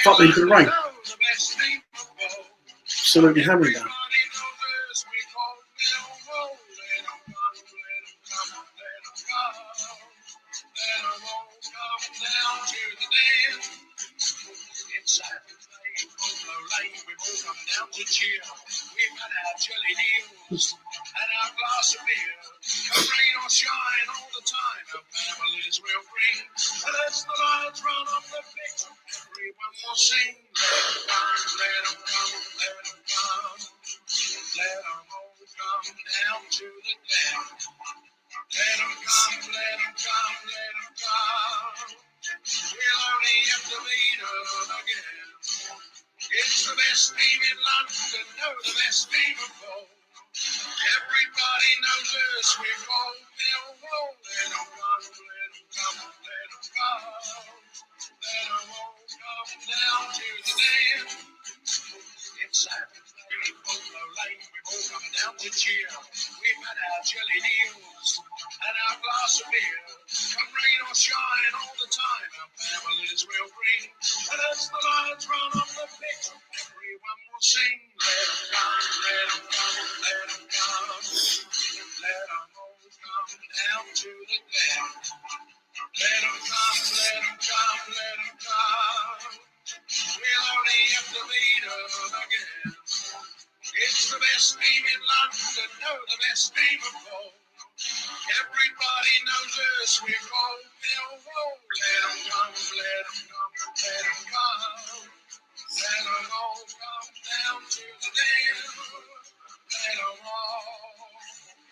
Fuck me, the rain. Absolutely hammering down. And our glass of beer, come rain or shine all the time, our families will bring. And as the lights run up the pitch, everyone will sing. Let them come, let them come, let them all come down to the den. Let them come, let them come, let them come. We'll only have to meet them again. It's the best team in London, no, the best team of all. Everybody knows us, we're called Millwall. Let them come, let them come, let them come. Let them all come down to the den. It's Saturday, Polo Lane, we've all come down to cheer. We've had our jelly deals and our glass of beer. Come rain or shine all the time, our families will bring. And as the lights run off the pitch, everyone will sing. Let them come, let them come, let them come. Let them all come down to the den. Let them come, let them come, let them come. We'll only have to meet them again. It's the best team in London, no, the best team of all. Everybody knows us, we're called Millwall. Let them come, let them come, let them come. Let them all come down to the den. Let them all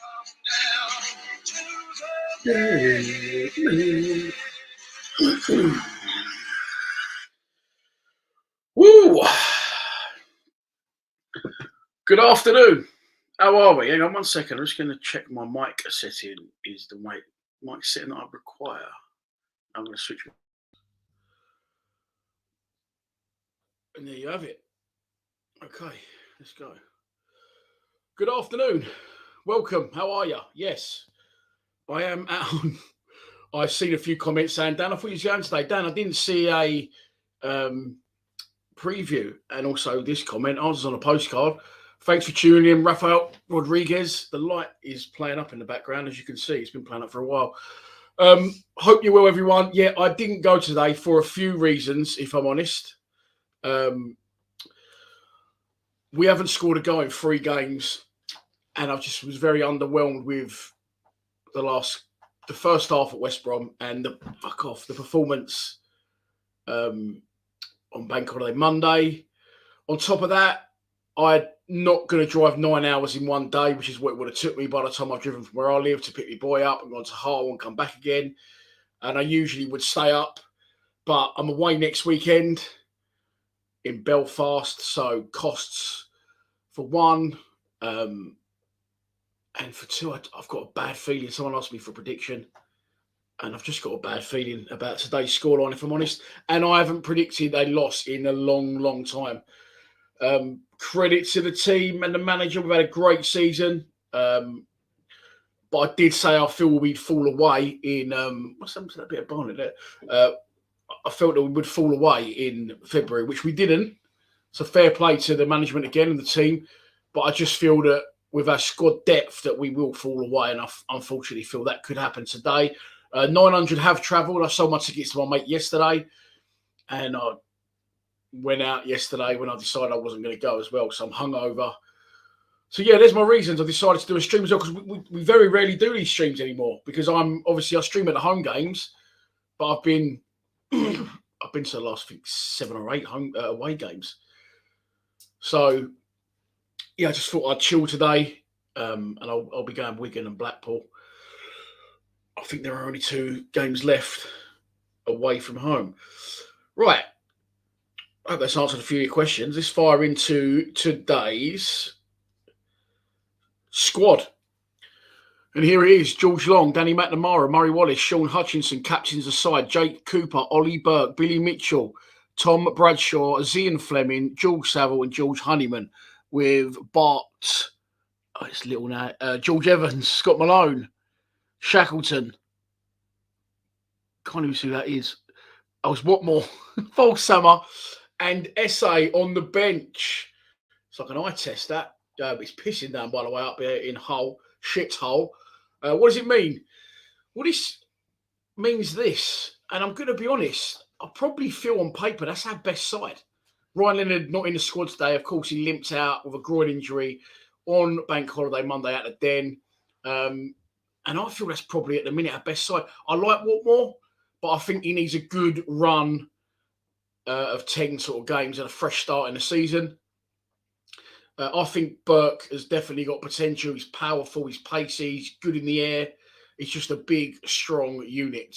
come down to the den. Woo! Good afternoon. How are we? Hang on 1 second. I'm just going to check my mic setting. Is the mic setting that I require? I'm going to switch. And there you have it. Okay, let's go. Good afternoon. Welcome. How are you? Yes, I am at home. I've seen a few comments saying, Dan, I thought you were going today. Dan, I didn't see a preview, and also this comment. I was on a postcard. Thanks for tuning in, Rafael Rodriguez. The light is playing up in the background, as you can see. It's been playing up for a while. Hope you're well, everyone. Yeah, I didn't go today for a few reasons, if I'm honest. We haven't scored a goal in 3 games, and I just was very underwhelmed with the first half at West Brom and the performance on Bank Holiday Monday. On top of that, I'm not going to drive 9 hours in one day, which is what it would have took me by the time I've driven from where I live to pick my boy up and gone to Hull and come back again. And I usually would stay up, but I'm away next weekend in Belfast, so costs for one, and for two, I've got a bad feeling. Someone asked me for a prediction, and I've just got a bad feeling about today's scoreline, if I'm honest. And I haven't predicted a loss in a long, long time. Credit to the team and the manager. We've had a great season. But I did say I feel we'd fall away in what's happened to that bit of bonnet there? I felt that we would fall away in February, which we didn't. So fair play to the management again and the team. But I just feel that with our squad depth that we will fall away, and I unfortunately feel that could happen today. 900 have travelled. I sold my tickets to my mate yesterday, and I went out yesterday when I decided I wasn't going to go as well, so I'm hungover. So yeah, there's my reasons. I decided to do a stream as well, because we very rarely do these streams anymore, because I stream at the home games, but I've been to the last, I think, 7 or 8 away games. So yeah, I just thought I'd chill today, and I'll be going Wigan and Blackpool. I think there are only 2 games left away from home. Right. I hope that's answered a few of your questions. Let's fire into today's squad. And here it is: George Long, Danny McNamara, Murray Wallace, Sean Hutchinson, captains aside, Jake Cooper, Ollie Burke, Billy Mitchell, Tom Bradshaw, Zian Fleming, George Saville and George Honeyman, with Bart, it's little now, George Evans, Scott Malone, Shackleton, can't even see who that is. I was Watmore, False Summer, and Essay on the bench. It's like an eye test, that. It's pissing down, by the way, up here in Hull, shithole. What does it mean? Well, this means this, and I'm going to be honest, I probably feel on paper that's our best side. Ryan Leonard not in the squad today. Of course, he limped out with a groin injury on Bank Holiday Monday at the Den. And I feel that's probably at the minute our best side. I like Watmore, but I think he needs a good run of 10 sort of games and a fresh start in the season. I think Burke has definitely got potential. He's powerful, he's pacey, he's good in the air. He's just a big, strong unit.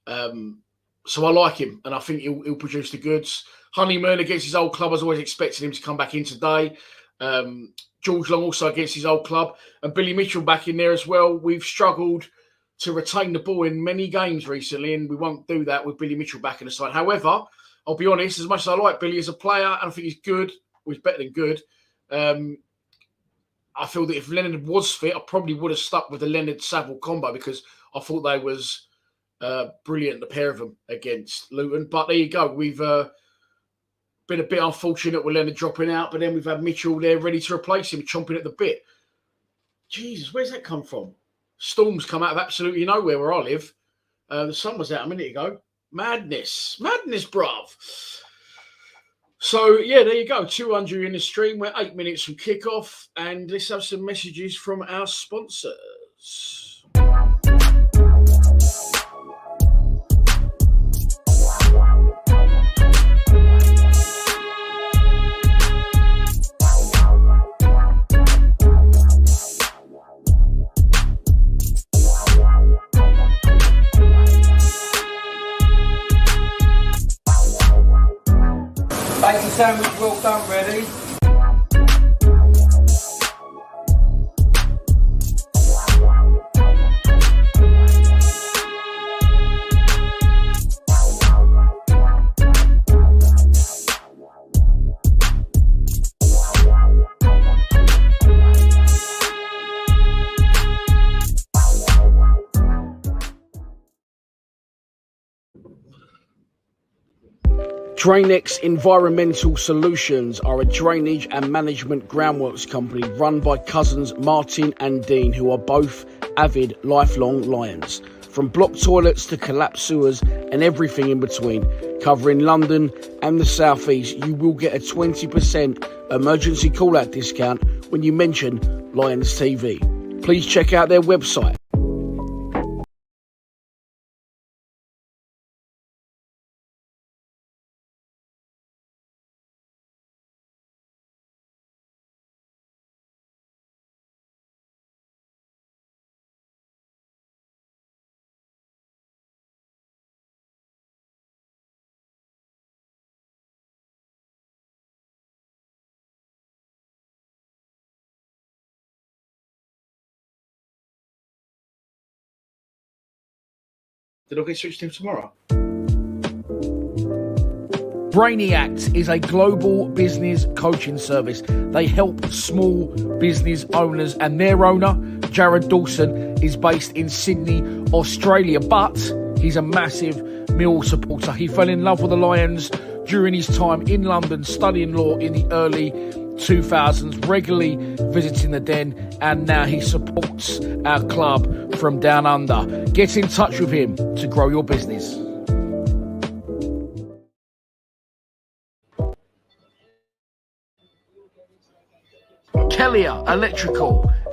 So I like him, and I think he'll produce the goods. Honeyman against his old club, I was always expecting him to come back in today. George Long also against his old club, and Billy Mitchell back in there as well. We've struggled to retain the ball in many games recently, and we won't do that with Billy Mitchell back in the side. However, I'll be honest, as much as I like Billy as a player, and I think he's good, well, he's better than good, I feel that if Leonard was fit, I probably would have stuck with the Leonard-Saville combo because I thought they was brilliant, the pair of them against Luton. But there you go. We've been a bit unfortunate with Leonard dropping out, but then we've had Mitchell there ready to replace him, chomping at the bit. Jesus, where's that come from? Storms come out of absolutely nowhere where I live. The sun was out a minute ago. Madness, bruv. So, yeah, there you go. 200 in the stream. We're 8 minutes from kickoff. And let's have some messages from our sponsors. Bacon sandwich, well done, ready? Drainex Environmental Solutions are a drainage and management groundworks company run by cousins Martin and Dean, who are both avid lifelong Lions. From blocked toilets to collapsed sewers and everything in between, covering London and the South East, you will get a 20% emergency call-out discount when you mention Lions TV. Please check out their website. Did I get switched to tomorrow? Brainiact is a global business coaching service. They help small business owners, and their owner, Jared Dawson, is based in Sydney, Australia, but he's a massive Millwall supporter. He fell in love with the Lions during his time in London studying law in the early 2000s, regularly visiting the Den, and now he supports our club from down under. Get in touch with him to grow your business. Kellier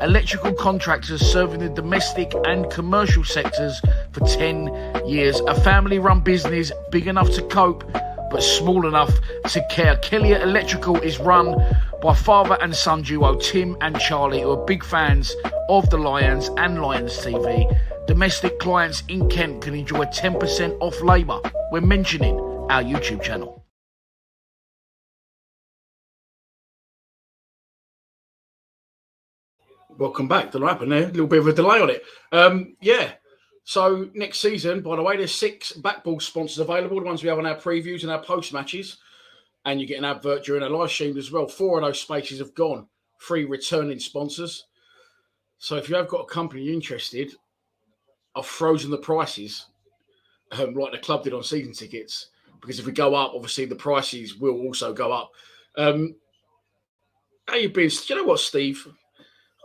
electrical contractors serving the domestic and commercial sectors for 10 years. A family-run business, big enough to cope, but small enough to care. Kellier Electrical is run by father and son duo Tim and Charlie, who are big fans of the Lions and Lions TV. Domestic clients in Kent can enjoy 10% off labour when mentioning our YouTube channel. Welcome back. Don't know what happened there. A little bit of a delay on it. Yeah. So next season, by the way, there's 6 backball sponsors available. The ones we have on our previews and our post matches, and you get an advert during a live stream as well. 4 of those spaces have gone. 3 returning sponsors. So if you have got a company you're interested, I've frozen the prices, like the club did on season tickets, because if we go up, obviously the prices will also go up. How you been? Do you know what, Steve?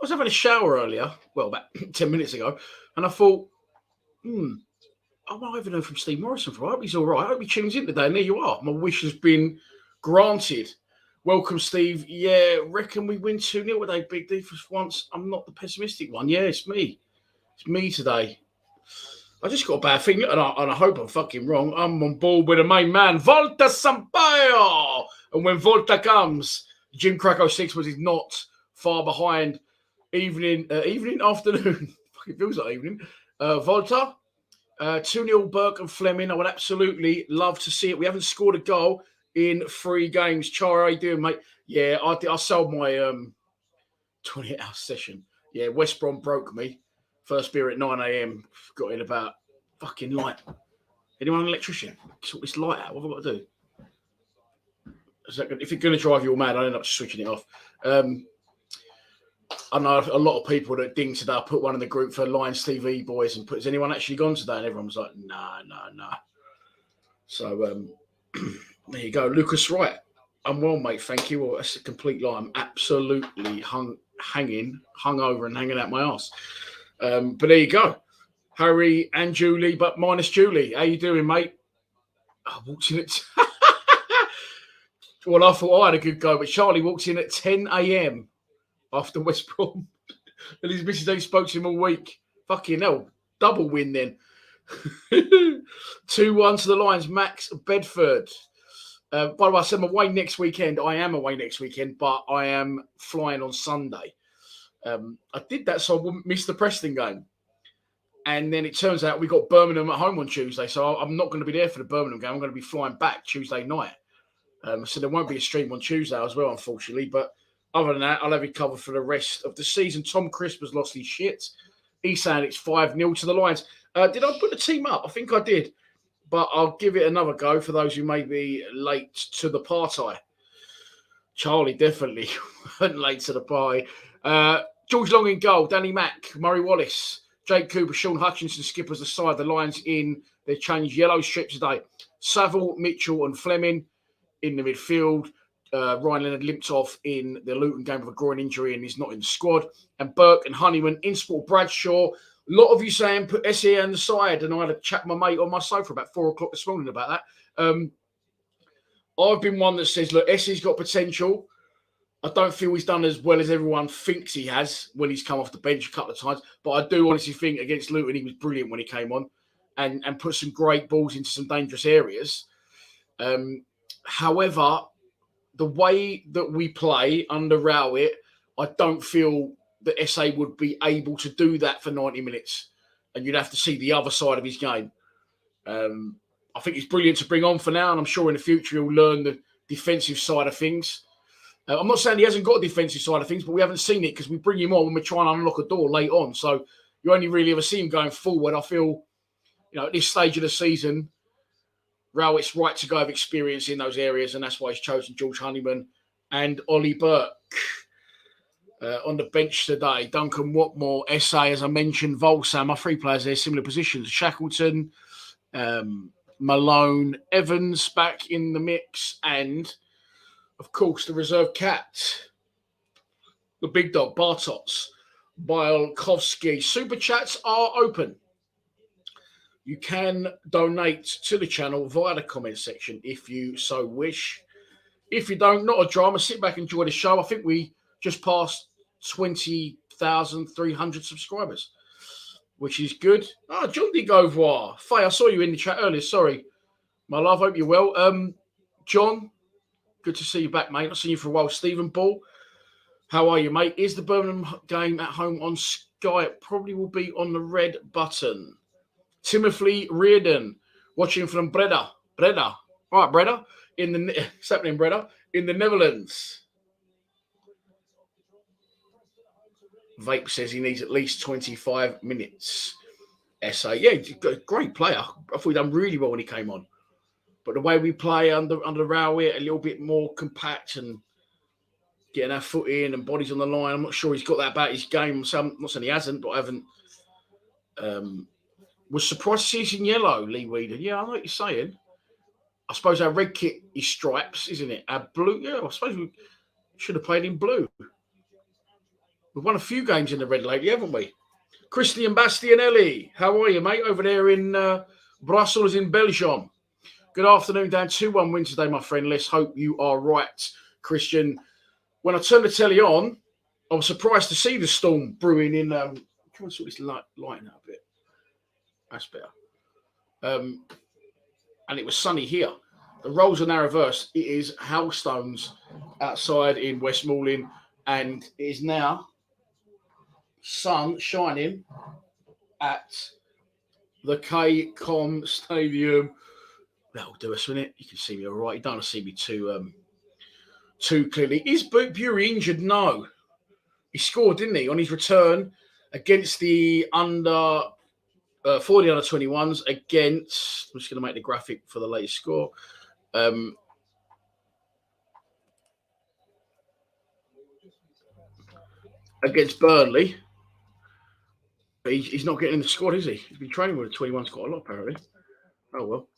I was having a shower earlier, well, about 10 minutes ago, and I thought, I might even know from Steve Morrison. I hope he's all right. I hope he tunes in today, and there you are. My wish has been granted. Welcome, Steve. Yeah, reckon we win 2-0 today, Big D, for once. I'm not the pessimistic one. Yeah, it's me. It's me today. I just got a bad thing, and I hope I'm fucking wrong. I'm on board with the main man, Volta Sampaio. And when Volta comes, Jim Krakow 6 was not far behind. Evening, afternoon. It feels like evening. Volta, 2-0 Burke and Fleming. I would absolutely love to see it. We haven't scored a goal in 3 games. Chara, how you doing, mate? Yeah, I sold my 28-hour session. Yeah, West Brom broke me. First beer at 9 a.m. Got in about fucking light. Anyone an electrician? Sort this light out. What have I got to do? If it's going to drive you all mad, I end up switching it off. I know a lot of people that ding today. I put one in the group for Lions TV boys and put, has anyone actually gone today? And everyone was like, nah. So there you go. Lucas Wright. I'm well, mate. Thank you. Well, that's a complete lie. I'm absolutely hung over and hanging out my ass. But there you go. Harry and Julie, but minus Julie. How you doing, mate? I walked in at... Well, I thought I had a good go, but Charlie walks in at 10 a.m. after West Brom. And his missus ain't spoke to him all week. Fucking hell. Double win then. 2-1 to the Lions. Max Bedford. By the way, I said I'm away next weekend. I am away next weekend, but I am flying on Sunday. I did that so I wouldn't miss the Preston game. And then it turns out we got Birmingham at home on Tuesday. So I'm not going to be there for the Birmingham game. I'm going to be flying back Tuesday night. So there won't be a stream on Tuesday as well, unfortunately. But other than that, I'll have it covered for the rest of the season. Tom Crisp has lost his shit. He's saying it's 5-0 to the Lions. Did I put the team up? I think I did. But I'll give it another go for those who may be late to the party. Charlie definitely went late to the party. George Long in goal. Danny Mack. Murray Wallace. Jake Cooper. Sean Hutchinson skippers aside. The Lions in their changed yellow strip today. Saville, Mitchell and Fleming in the midfield. Ryan Leonard limped off in the Luton game with a groin injury and is not in the squad. And Burke and Honeyman in sport. Bradshaw. A lot of you saying put SE on the side, and I had a chat with my mate on my sofa about 4 o'clock this morning about that. I've been one that says, look, SE's got potential. I don't feel he's done as well as everyone thinks he has when he's come off the bench a couple of times. But I do honestly think against Luton, he was brilliant when he came on and put some great balls into some dangerous areas. However, the way that we play under Rowett, I don't feel that SA would be able to do that for 90 minutes. And you'd have to see the other side of his game. I think he's brilliant to bring on for now, and I'm sure in the future he'll learn the defensive side of things. I'm not saying he hasn't got a defensive side of things, but we haven't seen it because we bring him on when we're trying to unlock a door late on. So you only really ever see him going forward. I feel, at this stage of the season, Rowett's right to go of experience in those areas, and that's why he's chosen George Honeyman and Ollie Burke. On the bench today, Duncan Watmore, SA, as I mentioned, Volsam, my 3 players there, similar positions. Shackleton, Malone, Evans back in the mix, and, of course, the reserve cat, the big dog, Bartos, Bielkowski. Super chats are open. You can donate to the channel via the comment section if you so wish. If you don't, not a drama. Sit back and enjoy the show. I think we just passed 20,300 subscribers, which is good. John de Gauvoir. Faye, I saw you in the chat earlier. Sorry, my love. Hope you're well. John, good to see you back, mate. I've seen you for a while. Stephen Ball, how are you, mate? Is the Birmingham game at home on Sky? It probably will be on the red button. Timothy Reardon, watching from Breda. All right, Breda. It's happening, Breda. In the Netherlands. Vape says he needs at least 25 minutes. SA, yeah, great player. I thought he done really well when he came on. But the way we play under Rowett, a little bit more compact and getting our foot in and bodies on the line. I'm not sure he's got that about his game. So I'm not saying he hasn't, but I haven't. Was surprised to see us in yellow, Lee Whedon. Yeah, I know what you're saying. I suppose our red kit is stripes, isn't it? Our blue, yeah, I suppose we should have played in blue. We've won a few games in the red lately, haven't we? Christian Bastianelli, how are you, mate? Over there in Brussels in Belgium. Good afternoon, Dan. 2-1 win today, my friend. Let's hope you are right, Christian. When I turned the telly on, I was surprised to see the storm brewing in. Come on, sort this lighting out a bit. That's better. And it was sunny here. The roles are now reversed. It is hailstones outside in Westmoreland, and it is now sun shining at the K-Com Stadium. That'll do us, won't it? You can see me all right. You don't want to see me too clearly. Is Bury injured? No. He scored, didn't he, on his return against the under 21s against. I'm just going to make the graphic for the latest score. Against Burnley. But he's not getting in the squad, is he? He's been training with the 21s quite a lot, apparently. Oh, well.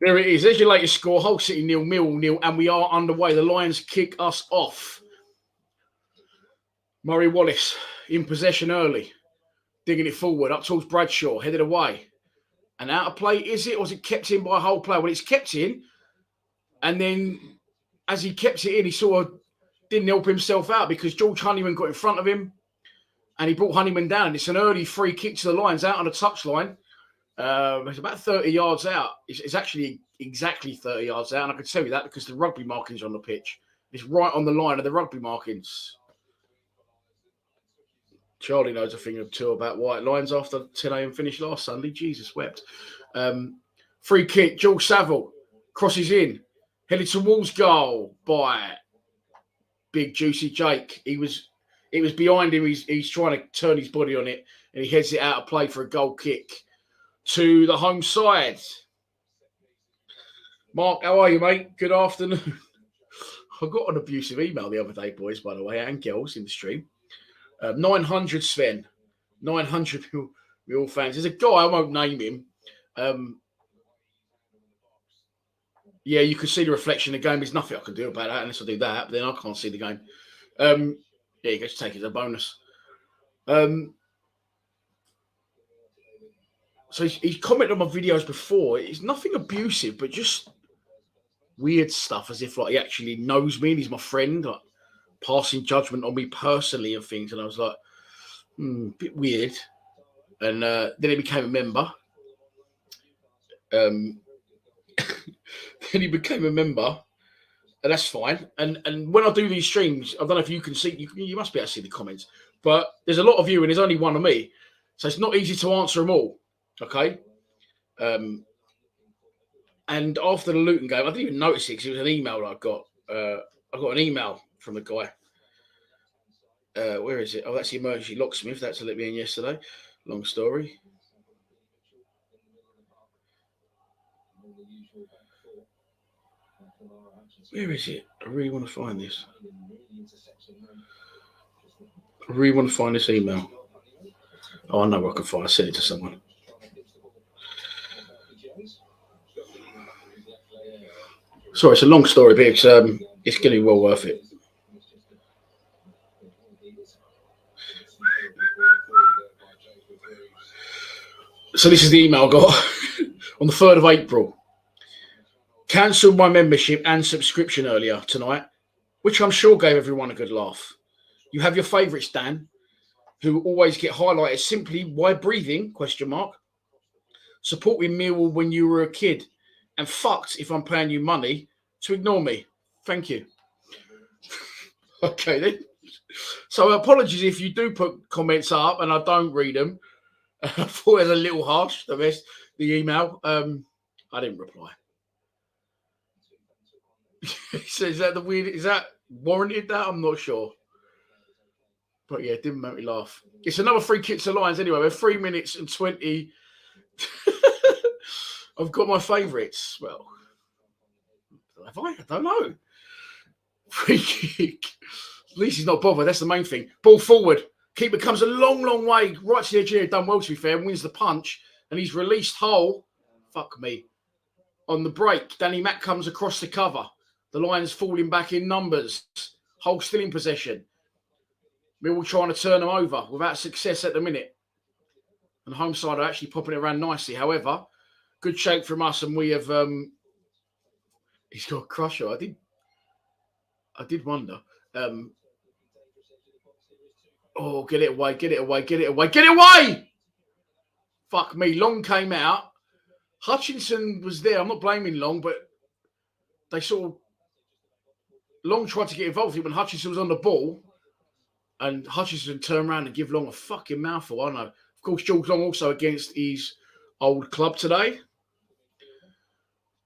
There it is. There's your latest score. Hull City 0, Millwall 0, and we are underway. The Lions kick us off. Murray Wallace in possession early, digging it forward up towards Bradshaw, headed away. And out of play, is it? Or was it kept in by a Hull player? Well, it's kept in, and then as he kept it in, he sort of didn't help himself out because George Honeyman got in front of him, and he brought Honeyman down. It's an early free kick to the Lions out on the touchline. It's about 30 yards out. It's actually exactly 30 yards out, and I can tell you that because the rugby markings are on the pitch. It's right on the line of the rugby markings. Charlie knows a thing or two about white lines after 10 a.m. finish last Sunday. Jesus wept. Free kick, George Saville crosses in, headed towards goal by Big Juicy Jake. It was behind him. He's trying to turn his body on it, and he heads it out of play for a goal kick to the home side. Mark, how are you, mate? Good afternoon. I got an abusive email the other day, boys, by the way, and girls in the stream. 900 Sven, 900 Mill fans. There's a guy, I won't name him. Yeah, you can see the reflection of the game. There's nothing I can do about that unless I do that, but then I can't see the game. Yeah, you go to take it as a bonus. So he's commented on my videos before. It's nothing abusive, but just weird stuff, as if like he actually knows me and he's my friend, like passing judgment on me personally and things. And I was like, bit weird. And then he became a member. Then he became a member, and that's fine. And when I do these streams, I don't know if you can see, you must be able to see the comments, but there's a lot of you and there's only one of me. So it's not easy to answer them all. Okay. And after the Luton game, I didn't even notice it because it was an email that I got. I got an email from the guy. Where is it? Oh, that's the emergency locksmith. That's to let me in yesterday. Long story. Where is it? I really want to find this. I really want to find this email. Oh, I know where I can find it. I sent it to someone. Sorry, it's a long story, but it's going to be well worth it. So this is the email I got on the 3rd of April. Cancelled my membership and subscription earlier tonight, which I'm sure gave everyone a good laugh. You have your favourites, Dan, who always get highlighted simply why breathing, ? Supporting Millwall when you were a kid, and fucked if I'm paying you money to ignore me. Thank you. Okay then. So apologies if you do put comments up and I don't read them. I thought it was a little harsh, the email. I didn't reply. So is that warranted that? I'm not sure. But yeah, it didn't make me laugh. It's another free kick to Lions anyway. We're 3 minutes and 20. I've got my favourites. Well, have I? I don't know. Free kick. At least he's not bothered. That's the main thing. Ball forward. Keeper comes a long, long way. Right to the edge here. Done well, to be fair. Wins the punch. And he's released Hull. Fuck me. On the break. Danny Mack comes across the cover. The Lions falling back in numbers. Hull still in possession. Millwall trying to turn them over without success at the minute. And home side are actually popping it around nicely. However, good shape from us, and we have. He's got a crusher. I did wonder. Oh, get it away! Get it away! Get it away! Get it away! Fuck me! Long came out. Hutchinson was there. I'm not blaming Long, but they sort of Long tried to get involved when Hutchinson was on the ball, and Hutchinson turned around and give Long a fucking mouthful. I know. Of course, George Long also against his old club today.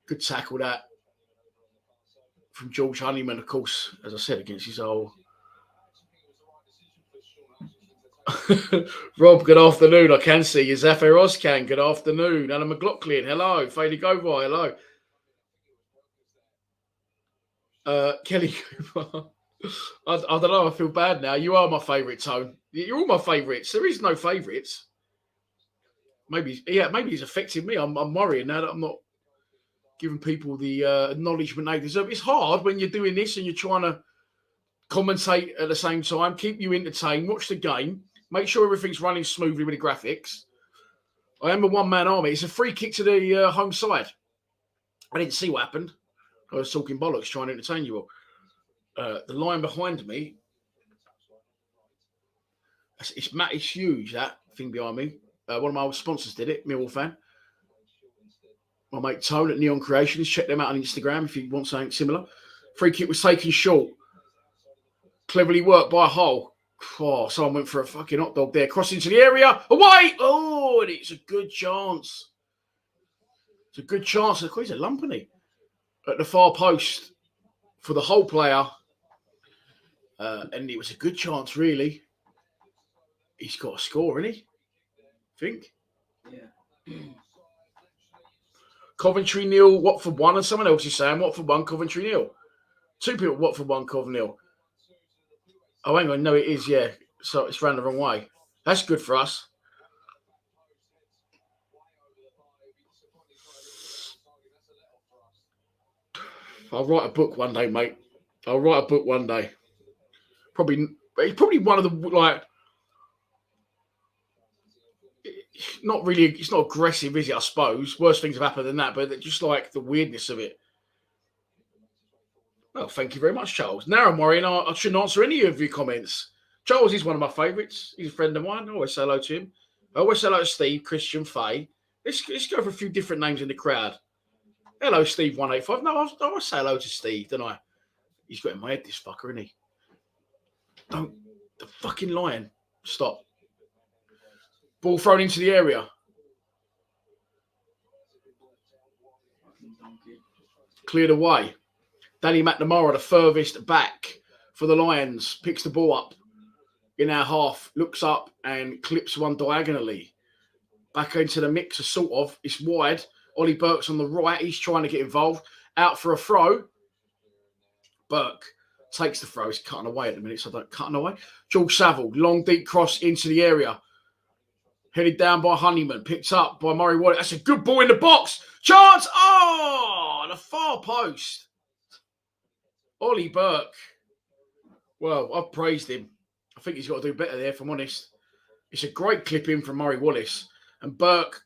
Good tackle that from George Honeyman, of course, as I said, against his old. Rob, good afternoon. I can see you. Zafir Oscan, good afternoon. Alan McLaughlin, hello. Fayley Govai, hello. Kelly Cooper. I don't know. I feel bad now. You are my favourite, Tone. You're all my favourites. There is no favourites. Maybe he's affecting me. I'm worrying now that I'm not giving people the acknowledgement they deserve. It's hard when you're doing this and you're trying to commentate at the same time, keep you entertained, watch the game, make sure everything's running smoothly with the graphics. I am a one-man army. It's a free kick to the home side. I didn't see what happened. I was talking bollocks, trying to entertain you all. The line behind me, it's huge, that thing behind me. One of my old sponsors did it, Millwall fan. My mate Tone at Neon Creations. Check them out on Instagram if you want something similar. Free kick was taken short. Cleverly worked by Hull. Oh, someone went for a fucking hot dog there. Cross into the area. Away! Oh, and it's a good chance. It's a good chance. Of course, he's a lump, isn't he? At the far post for the Hull player. And it was a good chance, really. He's got a score, isn't he? I think. Yeah. Coventry 0, Watford 1, and someone else is saying Watford 1, Coventry 0. 2 people, Watford 1, Coventry 0. Oh, hang on. No, it is, yeah. So it's ran the wrong way. That's good for us. I'll write a book one day, mate. I'll write a book one day. He's probably one of the, like, not really, it's not aggressive, is it, I suppose? Worse things have happened than that, but just like the weirdness of it. Well, thank you very much, Charles. Now I'm worrying I shouldn't answer any of your comments. Charles is one of my favourites. He's a friend of mine. I always say hello to him. I always say hello to Steve, Christian, Faye. Let's go for a few different names in the crowd. Hello, Steve185. No, I always say hello to Steve, don't I? He's got in my head, this fucker, isn't he? Don't. The fucking lion. Stop. Ball thrown into the area. Cleared away. Danny McNamara, the furthest back for the Lions, picks the ball up in our half, looks up and clips one diagonally. Back into the mixer, sort of. It's wide. Ollie Burke's on the right. He's trying to get involved. Out for a throw. Burke takes the throw. He's cutting away at the minute, so don't cutting away. George Saville, long deep cross into the area. Headed down by Honeyman. Picked up by Murray Wallace. That's a good ball in the box. Chance! Oh, the far post. Ollie Burke. Well, I've praised him. I think he's got to do better there, if I'm honest. It's a great clip in from Murray Wallace. And Burke,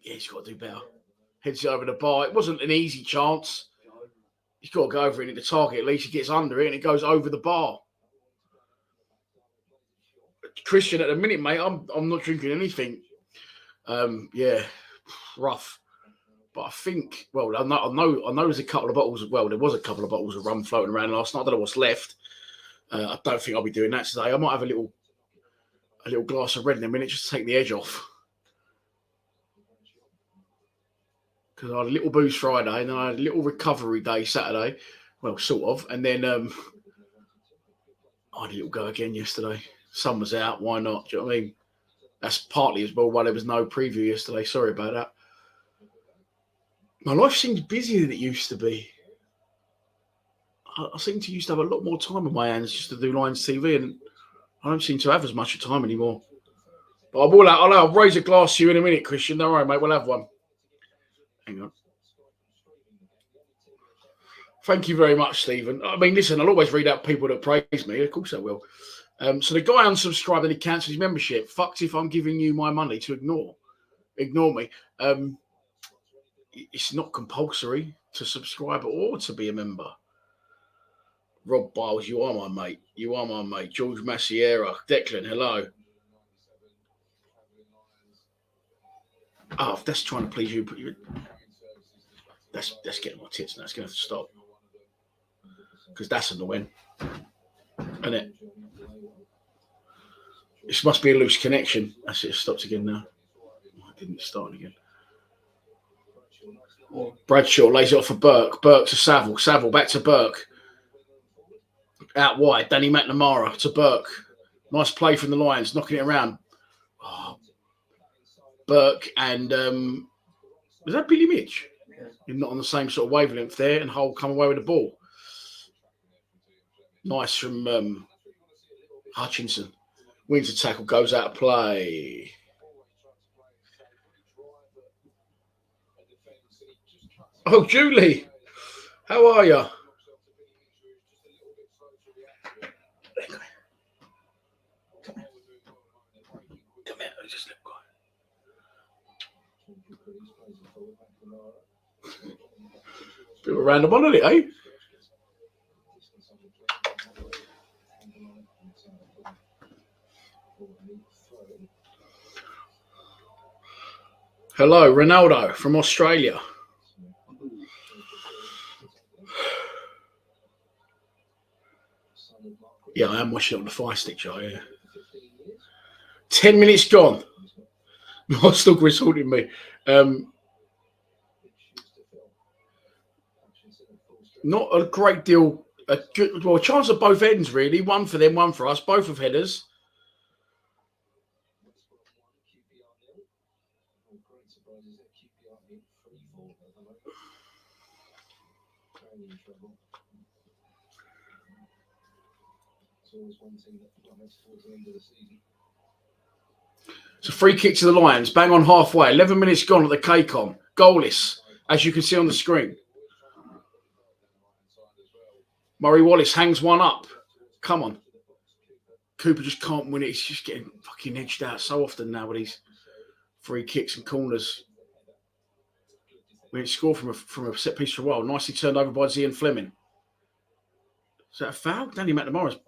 yeah, he's got to do better. Heads it over the bar. It wasn't an easy chance. He's got to go over it in the target. At least he gets under it and it goes over the bar. Christian, at the minute, mate, I'm not drinking anything. Yeah, rough. But I think, well, I know there's a couple of bottles. Well, there was a couple of bottles of rum floating around last night. I don't know what's left. I don't think I'll be doing that today. I might have a little glass of red in a minute just to take the edge off. Because I had a little booze Friday and then I had a little recovery day Saturday. Well, sort of. And then I had a little go again yesterday. Summer's out. Why not? Do you know what I mean? That's partly as well why there was no preview yesterday. Sorry about that. My life seems busier than it used to be. I seem to used to have a lot more time on my hands just to do Lions TV, and I don't seem to have as much time anymore. But I'll raise a glass to you in a minute, Christian. Don't worry, mate. We'll have one. Hang on. Thank you very much, Stephen. I mean, listen, I'll always read out people that praise me. Of course I will. So the guy unsubscribed and he cancelled his membership. Fucked if I'm giving you my money to ignore me. It's not compulsory to subscribe or to be a member. Rob Biles, you are my mate. You are my mate. George Massiera. Declan, hello. Oh, that's trying to please you. That's getting my tits now. It's going to have to stop. Because that's annoying. Isn't it? This must be a loose connection. That's it. It stopped again now. It didn't start again. Bradshaw lays it off for Burke. Burke to Saville. Saville back to Burke. Out wide. Danny McNamara to Burke. Nice play from the Lions. Knocking it around. Oh. Burke and was that Billy Mitch? You're not on the same sort of wavelength there, and Hull come away with the ball. Nice from Hutchinson. Wins a tackle, goes out of play. Oh, Julie, how are you? Come here. Just let go. Bit of a random one, isn't it, eh? Hello, Ronaldo from Australia. Yeah, I am watching it on the Fire Stick, Joe, yeah. 10 minutes gone. You're still resorting me. Not a great deal. A chance at both ends, really. One for them, one for us. Both of headers. It's a free kick to the Lions. Bang on halfway. 11 minutes gone at the KCOM. Goalless, as you can see on the screen. Murray Wallace hangs one up. Come on. Cooper just can't win it. He's just getting fucking edged out so often now with these free kicks and corners. We didn't score from a set piece for a while. Nicely turned over by Zian Fleming. Is that a foul? Danny McNamara's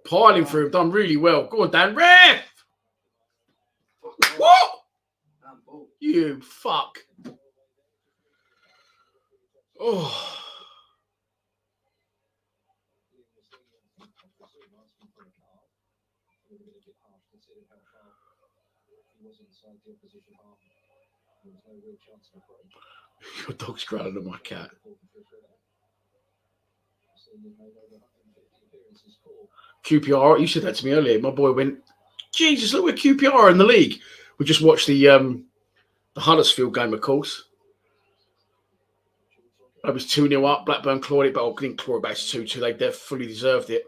piling through him. Done really well. Go on, Dan. Ref! What? You fuck. Oh. Your dog's growling at my cat. QPR, you said that to me earlier. My boy went, Jesus, look where QPR are in the league. We just watched the Huddersfield game, of course. It was 2-0 up. Blackburn clawed it, but didn't claw it back to 2-2. They fully deserved it.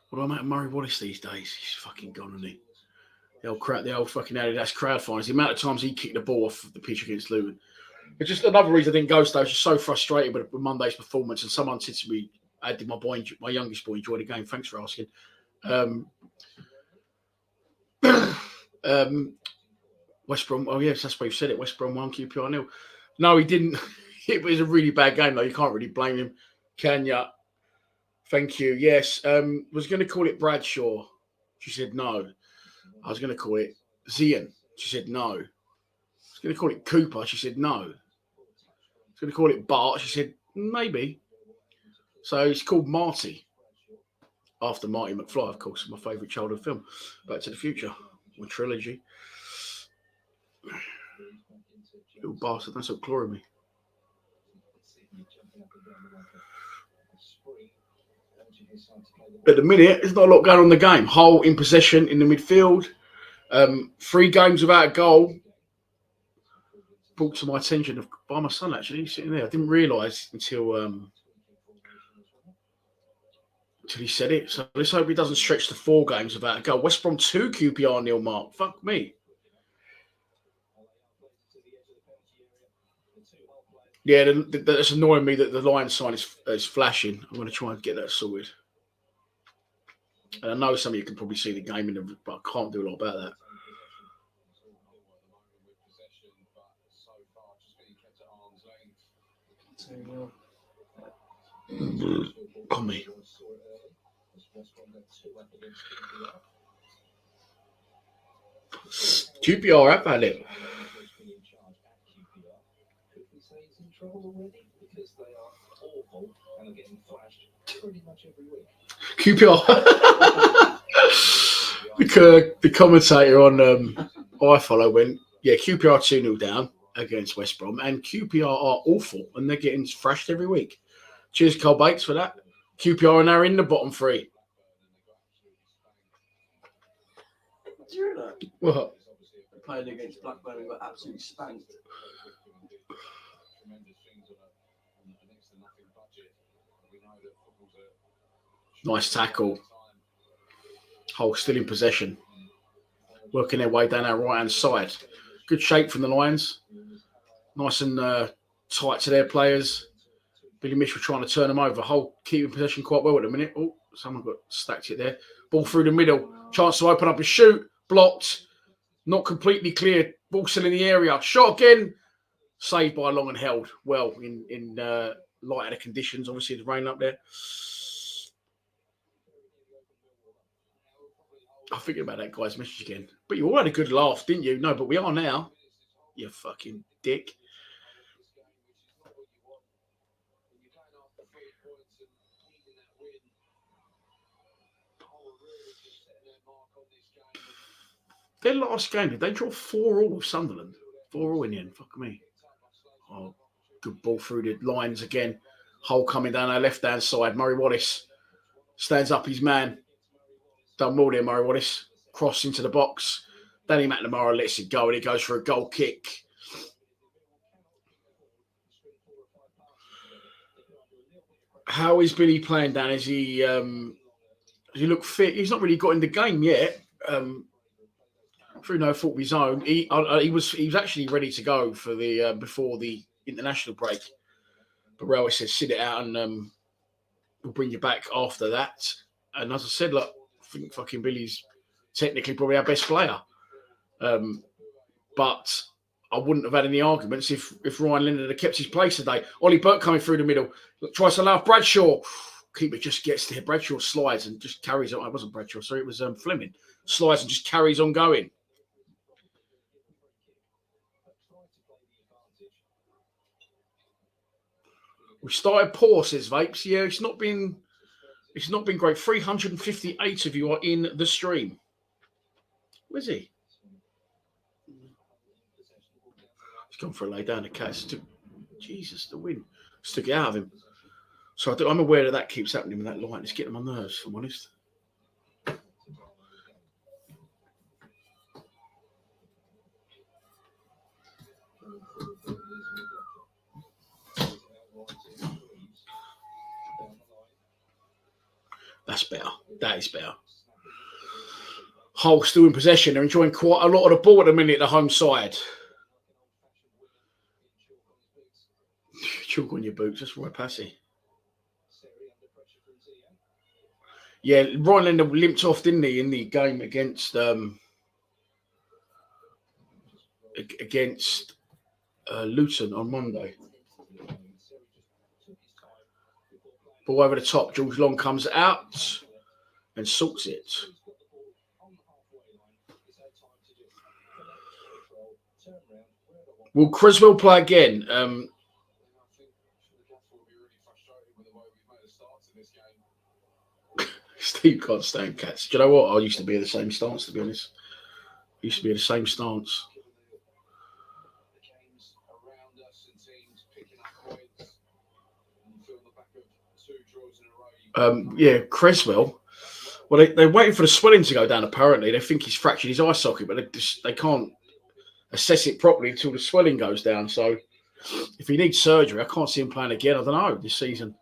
What do I make of Murray Wallace these days? He's fucking gone, isn't he? The old fucking Adidas crowd finds. The amount of times he kicked the ball off the pitch against Luton. It's just another reason I didn't go. So I was just so frustrated with Monday's performance. And someone said to me, did my youngest boy enjoy the game? Thanks for asking. West Brom. Oh yes, that's what you said it. West Brom 1, QPR 0. No, he didn't. It was a really bad game though. You can't really blame him, can you? Thank you. Yes. Was going to call it Bradshaw. She said no. I was going to call it Zian. She said no. I was going to call it Cooper. She said no. I was going to call it Bart. She said maybe. So it's called Marty. After Marty McFly, of course, my favourite childhood film, Back to the Future, or trilogy. Little bastard, don't stop clawing me. At the minute, there's not a lot going on in the game. Hull in possession in the midfield. 3 games without a goal. Brought to my attention by my son, actually. He's sitting there. I didn't realise until he said it. So let's hope he doesn't stretch to 4 games without a goal. West Brom 2, QPR 0, Mark. Fuck me. Yeah, that's annoying me that the line sign is flashing. I'm going to try and get that sorted. And I know some of you can probably see the game, but I can't do a lot about that. On me. QPR have had it. QPR. The commentator on I Follow went, yeah, QPR 2-0 down against West Brom, and QPR are awful, and they're getting thrashed every week. Cheers, Carl Bates, for that. QPR are now in the bottom 3. Do you know? What? Playing against Blackburn and got absolutely spanked. Nice tackle. Hull still in possession. Working their way down our right-hand side. Good shape from the Lions. Nice and tight to their players. Billy Mitchell trying to turn them over. Hull keeping possession quite well at the minute. Oh, someone got stacked it there. Ball through the middle. Chance to open up and shoot. Blocked. Not completely clear. Ball still in the area. Shot again. Saved by Long and held well in light of the conditions. Obviously, the rain up there. I'm thinking about that guy's message again. But you all had a good laugh, didn't you? No, but we are now. You fucking dick. Their last game, did they draw 4-4 with Sunderland? 4-4 in the end. Fuck me. Oh, good ball through the lines again. Hull coming down our left-hand side. Murray Wallace stands up his man. Done well there, Murray Wallace. Cross into the box. Danny McNamara lets it go, and it goes for a goal kick. How is Billy playing, Dan? Does he look fit? He's not really got in the game yet. Through no fault of his own, he was actually ready to go for the before the international break. But Railway said, sit it out, and we'll bring you back after that. And as I said, look, I think fucking Billy's technically probably our best player. But I wouldn't have had any arguments if Ryan Linden had kept his place today. Ollie Burke coming through the middle. Tries to allow Bradshaw. Keeper just gets there. Bradshaw slides and just carries on. It wasn't Bradshaw, sorry, it was Fleming. Slides and just carries on going. We started poor, says Vapes. Yeah, it's not been great. 358 of you are in the stream. Where's he? He's gone for a lay down. The cat Jesus, the wind took it out of him. So I'm aware that keeps happening with that light. It's getting on my nerves, if I'm honest. That's better. That is better. Hull still in possession. They're enjoying quite a lot of the ball at the minute, the home side. Chalk on your boots. That's right, Passy. Yeah, Ryan Linden limped off, didn't he, in the game against Luton on Monday. Ball over the top. George Long comes out and sorts it. Will Creswell play again? Steve can't stand cats. Do you know what? I used to be in the same stance, to be honest. I used to be in the same stance. Yeah, Creswell. Well, they're waiting for the swelling to go down, apparently. They think he's fractured his eye socket, but they can't assess it properly until the swelling goes down. So if he needs surgery, I can't see him playing again, I don't know, this season.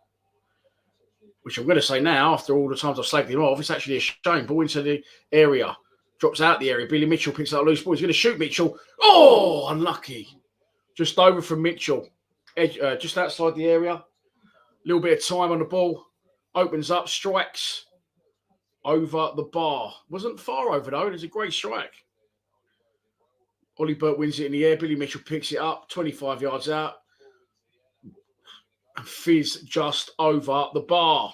Which I'm going to say now, after all the times I've slagged him off, it's actually a shame. Ball into the area, drops out the area. Billy Mitchell picks up a loose ball. He's going to shoot Mitchell. Oh, unlucky. Just over from Mitchell. Just outside the area. A little bit of time on the ball. Opens up, strikes over the bar. Wasn't far over, though. It was a great strike. Ollie Burt wins it in the air. Billy Mitchell picks it up, 25 yards out. And fizz just over the bar.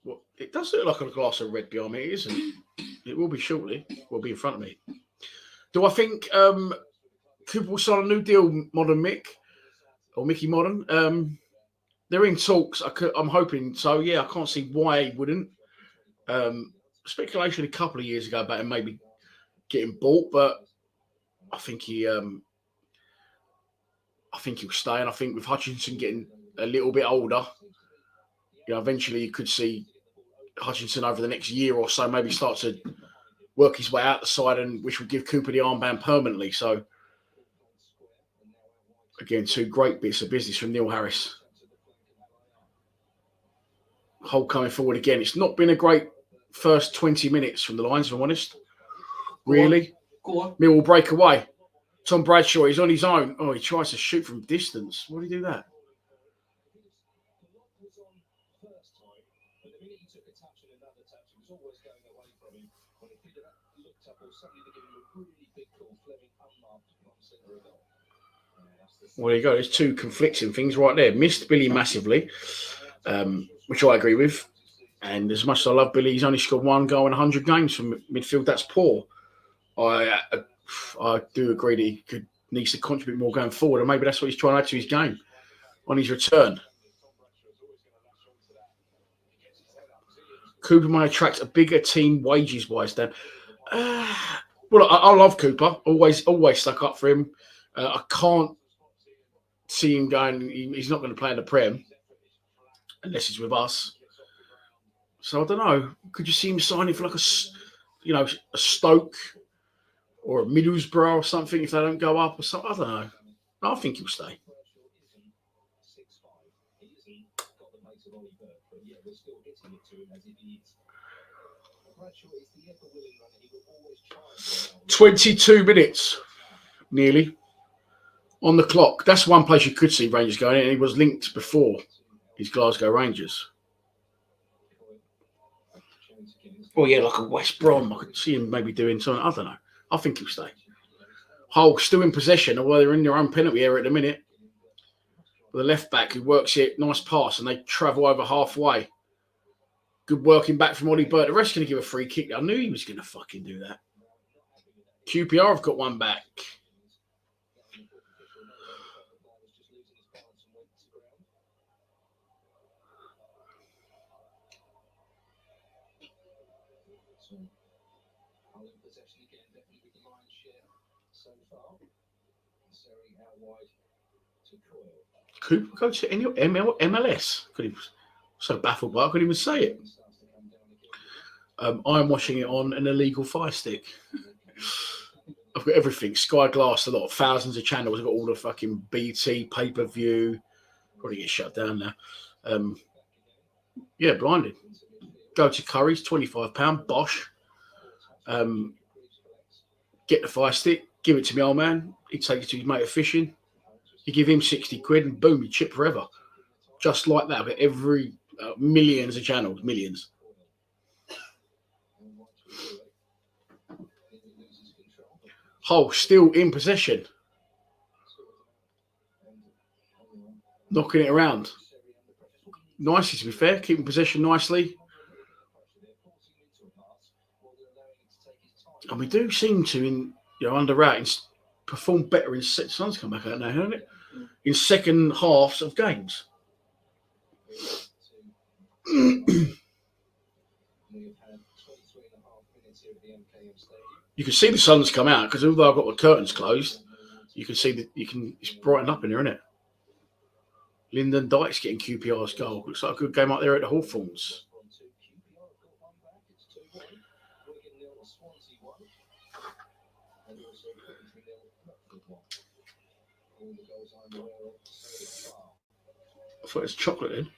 Well, it does look like a glass of red behind me, isn't it? It will be shortly. It will be in front of me. Do I think Cooper will sign a new deal, Modern Mick? Or Mickey Modern? They're in talks. I'm hoping so. Yeah, I can't see why he wouldn't. Speculation a couple of years ago about him maybe getting bought, but I think he'll stay. And I think with Hutchinson getting a little bit older, eventually you could see Hutchinson over the next year or so maybe start to work his way out the side, and which will give Cooper the armband permanently. So again, two great bits of business from Neil Harris. Hull coming forward again. It's not been a great first 20 minutes from the Lions, if I'm honest. Really? Go on. Millwall break away. Tom Bradshaw, he's on his own. Oh, he tries to shoot from distance. Why did he do that? Well, there you go. There's two conflicting things right there. Missed Billy massively, which I agree with. And as much as I love Billy, he's only scored one goal in 100 games from midfield. That's poor. I do agree that he needs to contribute more going forward, and maybe that's what he's trying to add to his game on his return. Cooper may attract a bigger team wages-wise, Dan. Well, I love Cooper. Always stuck up for him. I can't see him going. He's not going to play in the Prem unless he's with us. So I don't know. Could you see him signing for like a Stoke or a Middlesbrough or something if they don't go up or something? I don't know. I think he'll stay. "22 minutes, nearly, on the clock." That's one place you could see Rangers going, and he was linked before his Glasgow Rangers. Oh, yeah, like a West Brom. I could see him maybe doing something. I don't know. I think he'll stay. Hull still in possession, although they're in their own penalty area at the minute. With the left back who works it, nice pass, and they travel over halfway. Good working back from Ollie Burt. The rest going to give a free kick. I knew he was going to fucking do that. QPR have got one back. Cooper go to any MLS. So baffled by it, I couldn't even say it. I'm watching it on an illegal Fire Stick. I've got everything. Sky Glass, a lot of thousands of channels. I've got all the fucking BT, pay-per-view. Probably get shut down now. Yeah, blinded. Go to Curry's, £25. Bosh. Get the Fire Stick. Give it to me, old man. He takes it to his mate of fishing. You give him 60 quid and boom, you chip forever. Just like that. But every millions of channels, millions. Hull still in possession. Knocking it around. Nicely, to be fair. Keeping possession nicely. And we do seem to, under Rat, perform better in sun's come back out now, hasn't it? in second halves of games. You can see the sun's come out because although I've got the curtains closed, you can see that it's brightened up in here, isn't it? Lyndon Dykes getting QPR's goal. Looks like a good game up there at the Hawthorns. I thought it was chocolate in.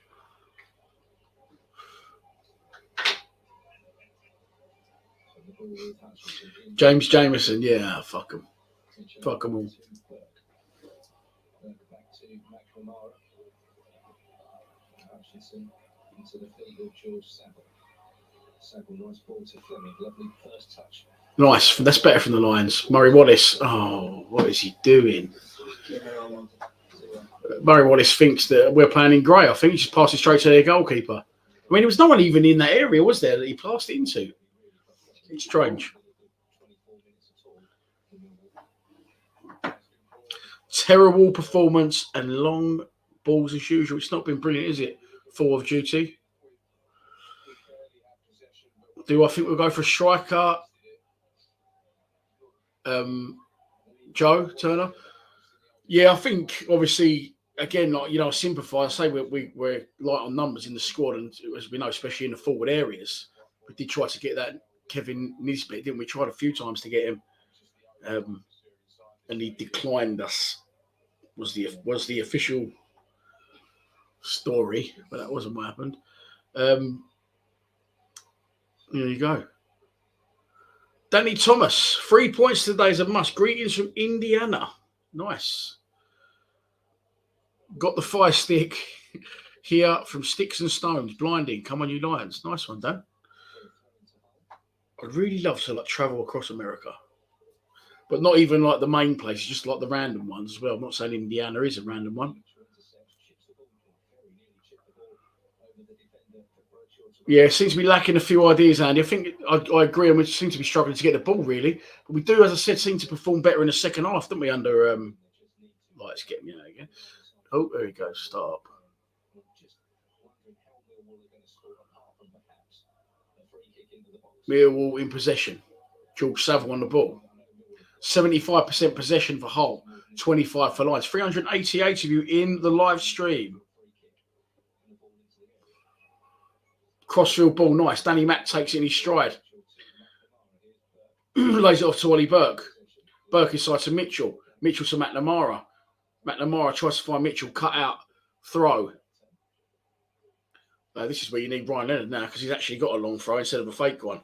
James Jameson, yeah, fuck him. Fuck them all. Nice. That's better from the Lions. Murray Wallace. Oh, what is he doing? Murray Wallace thinks that we're playing in grey. I think he just passed it straight to their goalkeeper. I mean, there was no one even in that area, was there, that he passed it into? It's strange. Terrible performance and long balls as usual. It's not been brilliant, is it? Full of duty. Do I think we'll go for a striker? Joe Turner? Yeah, I think obviously, again, like, I sympathise. I say we're light on numbers in the squad, and as we know, especially in the forward areas, we did try to get that Kevin Nisbet, didn't we? Tried a few times to get him, and he declined us. Was the official story, but that wasn't what happened. There you go. Danny Thomas, 3 points today is a must. Greetings from Indiana. Nice. Got the fire stick here from Sticks and Stones. Blinding. Come on, you Lions. Nice one, Dan. I'd really love to travel across America. But not even the main places, just the random ones as well. I'm not saying Indiana is a random one. Yeah, it seems to be lacking a few ideas, Andy. I think I agree, and we seem to be struggling to get the ball, really. But we do, as I said, seem to perform better in the second half, don't we, under... Let's get me out again. Oh, there you go. Stop. Millwall in possession. George Saville on the ball. 75% possession for Hull, 25 for Lions. 388 of you in the live stream. Crossfield ball, nice. Danny Mack takes it in his stride. Lays it off to Ollie Burke. Burke inside to Mitchell. Mitchell to McNamara. McNamara tries to find Mitchell. Cut out. Throw. This is where you need Ryan Leonard now because he's actually got a long throw instead of a fake one.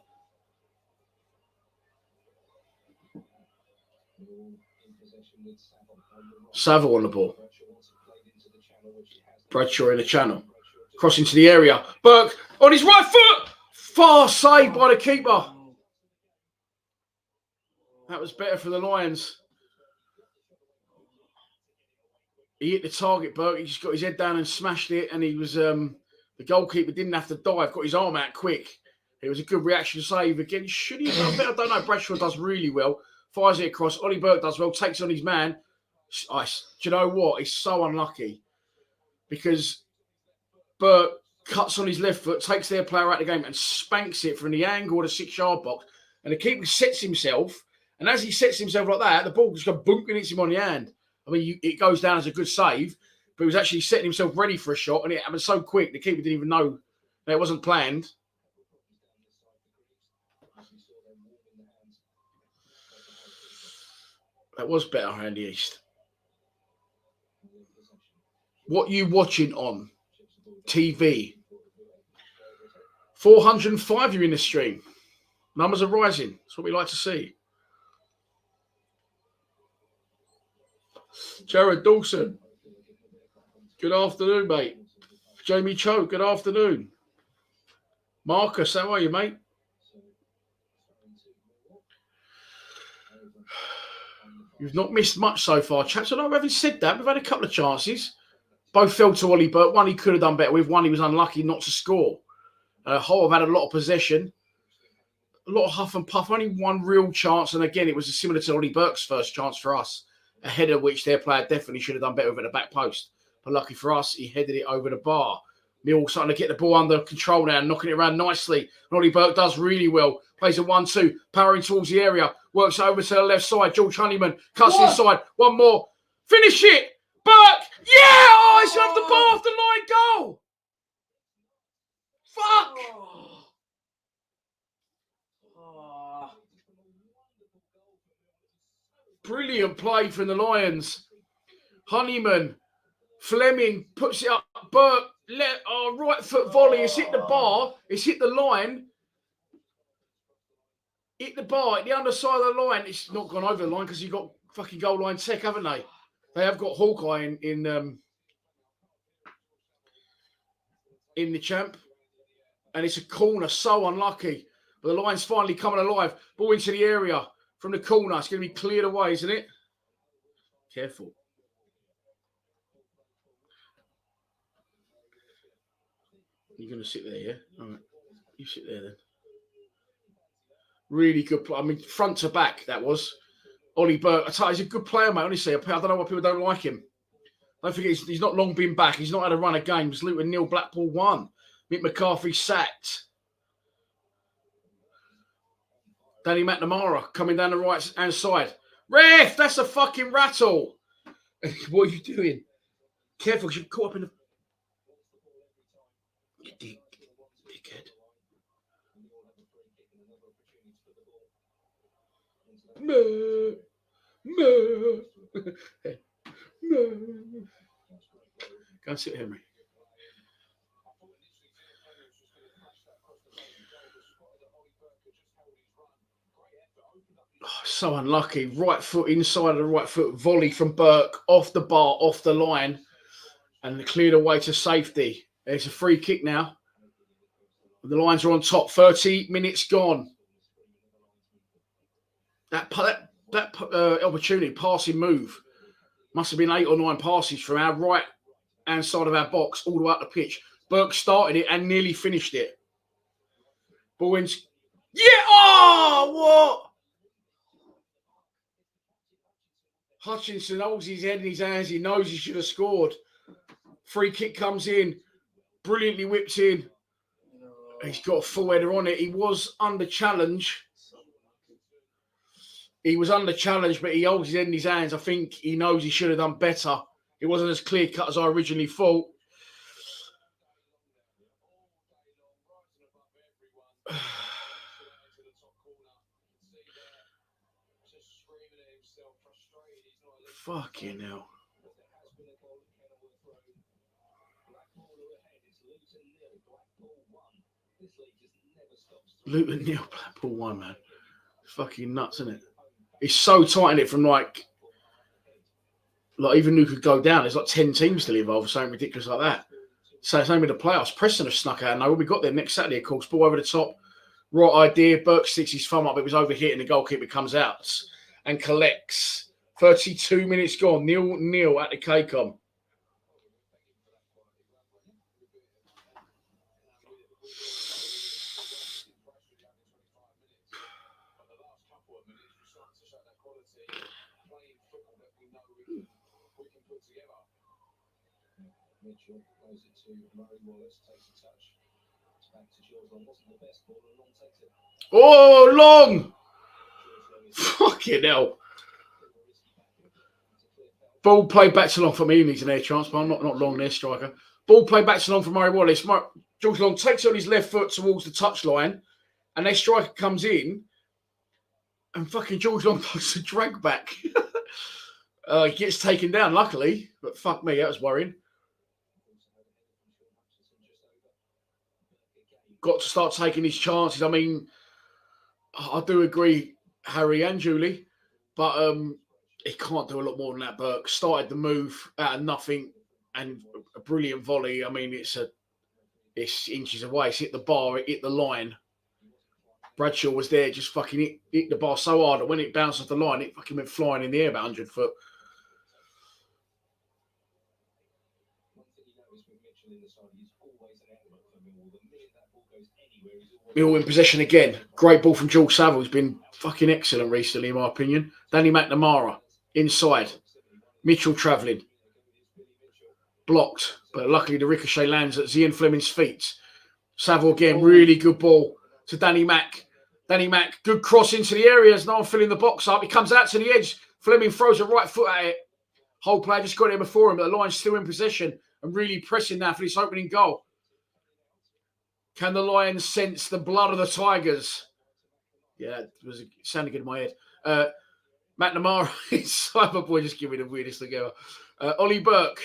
Saville on the ball. Bradshaw in the channel. Cross into the area. Burke on his right foot. Far saved by the keeper. That was better for the Lions. He hit the target, Burke. He just got his head down and smashed it. And he was the goalkeeper didn't have to dive. Got his arm out quick. It was a good reaction save. Again, should he have done better? I don't know. Bradshaw does really well. Fires it across. Ollie Burke does well. Takes on his man. Do you know what? He's so unlucky because Burke cuts on his left foot, takes their player out of the game and spanks it from the angle of the 6-yard box. And the keeper sets himself. And as he sets himself like that, the ball just goes boom and hits him on the hand. I mean, it goes down as a good save, but he was actually setting himself ready for a shot. And it happened so quick, the keeper didn't even know that it wasn't planned. That was better, Andy East. What are you watching on TV? 405 you in the stream. Numbers are rising. That's what we like to see. Jared Dawson. Good afternoon, mate. Jamie Cho, good afternoon. Marcus, how are you, mate? You've not missed much so far, chaps. Although having said that, we've had a couple of chances. Both fell to Ollie Burke. One he could have done better with. One he was unlucky not to score. Hull have had a lot of possession. A lot of huff and puff. Only one real chance. And again, it was similar to Ollie Burke's first chance for us. A header which their player definitely should have done better with at the back post. But lucky for us, he headed it over the bar. Millwall starting to get the ball under control now, knocking it around nicely. Ollie Burke does really well. Plays a 1-2, powering towards the area. Works over to the left side. George Honeyman cuts inside. One more. Finish it. Burke. Yeah! Oh, he's off the ball off the line goal. Fuck. Brilliant play from the Lions. Honeyman. Fleming puts it up. Burke. Right foot volley. It's hit the bar. It's hit the line. Hit the bar. At the underside of the line. It's not gone over the line because you've got fucking goal line tech, haven't they? They have got Hawkeye in the champ. And it's a corner. So unlucky. But the line's finally coming alive. Ball into the area from the corner. It's going to be cleared away, isn't it? Careful. You're going to sit there, yeah? All right. You sit there then. Really good play. I mean, front to back, that was. Ollie Burke, I tell you, he's a good player, mate. Honestly, I don't know why people don't like him. Don't forget, he's not long been back. He's not had a run of games. Luton 0, Blackpool 1. Mick McCarthy sacked. Danny McNamara coming down the right-hand side. Ref, that's a fucking rattle. What are you doing? Careful, because you're caught up in the... You dickhead. No. Go and sit, Henry. Oh, so unlucky. Right foot inside of the right foot. Volley from Burke. Off the bar, off the line. And cleared away to safety. It's a free kick now. The Lions are on top. 30 minutes gone. That opportunity, passing move, must have been 8 or 9 passes from our right-hand side of our box all the way up the pitch. Burke started it and nearly finished it. Bowens. Yeah! Oh, what? Hutchinson holds his head in his hands. He knows he should have scored. Free kick comes in. Brilliantly whipped in. He's got a full header on it. He was under challenge. But he holds his head in his hands. I think he knows he should have done better. It wasn't as clear cut as I originally thought. Fucking hell. Luton 0, Blackpool 1, man. Fucking nuts, isn't it? It's so tight in it from like even who could go down. There's like 10 teams still involved, something ridiculous like that. So same with the playoffs. Preston have snuck out. Now we got there next Saturday, of course. Ball over the top. Right idea. Burke sticks his thumb up. It was overhit and the goalkeeper comes out and collects. 32 minutes gone. 0-0 at the KCOM. Oh, long! Fucking hell. Ball played back to long for me. He needs an air chance, but I'm not long there, striker. Ball played back to long for Murray Wallace. George Long takes it on his left foot towards the touchline, and their striker comes in, and fucking George Long does the drag back. He gets taken down, luckily, but fuck me, that was worrying. Got to start taking his chances. I mean, I do agree, Harry and Julie, but he can't do a lot more than that. Burke started the move out of nothing and a brilliant volley. I mean, it's inches away. It's hit the bar, it hit the line. Bradshaw was there, just fucking hit the bar so hard that when it bounced off the line, it fucking went flying in the air about 100 foot. Millwall in possession again. Great ball from George Saville, who's been fucking excellent recently, in my opinion. Danny McNamara inside. Mitchell travelling. Blocked. But luckily the ricochet lands at Zian Fleming's feet. Saville again, really good ball to Danny Mack. Danny Mack, good cross into the area. There's no one filling the box up. He comes out to the edge. Fleming throws a right foot at it. Whole player just got there before him, but the Lions still in possession and really pressing now for this opening goal. Can the Lions sense the blood of the Tigers? Yeah, it sounded good in my head. Matt Namara, Cyberboy just giving the weirdest thing ever. Ollie Burke.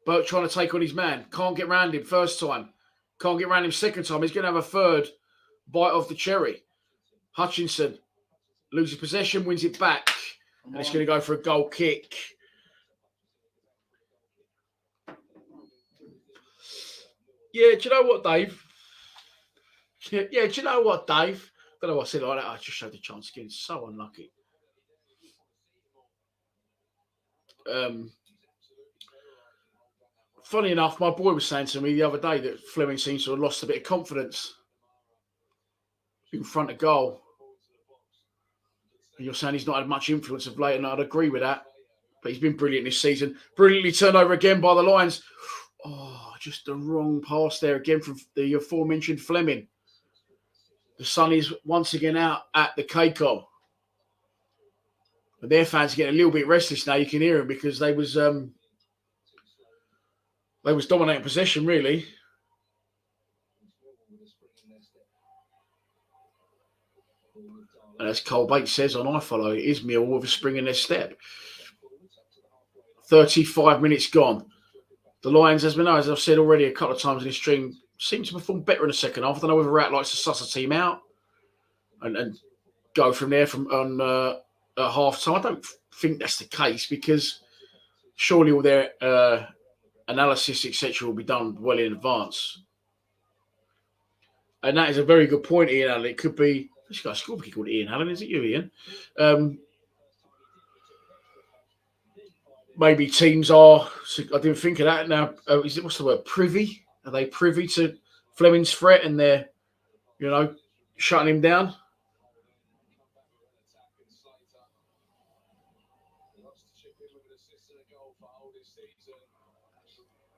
Burke trying to take on his man. Can't get round him first time. Can't get round him second time. He's going to have a third bite of the cherry. Hutchinson loses possession, wins it back. And it's going to go for a goal kick. Yeah, do you know what, Dave? Yeah, do you know what, Dave? I don't know what I said like that. I just showed the chance again. So unlucky. Funny enough, my boy was saying to me the other day that Fleming seems to have lost a bit of confidence in front of goal. And you're saying he's not had much influence of late, and I'd agree with that. But he's been brilliant this season. Brilliantly turned over again by the Lions. Oh, just the wrong pass there again from the aforementioned Fleming. The sun is once again out at the Keiko. And their fans are getting a little bit restless now. You can hear them because they was dominating possession, really. And as Cole Bates says on iFollow, it is Millwall with a spring in their step. 35 minutes gone. The Lions, as I've said already a couple of times in this stream, seem to perform better in the second half. I don't know whether Rat likes to suss a team out and go from there at half time. I don't think that's the case because surely all their analysis, etc., will be done well in advance. And that is a very good point, Ian Allen. It could be, this guy's called Ian Allen, is it you, Ian? Maybe teams are, I didn't think of that now. What's the word? Privy? Are they privy to Fleming's threat and they're, shutting him down?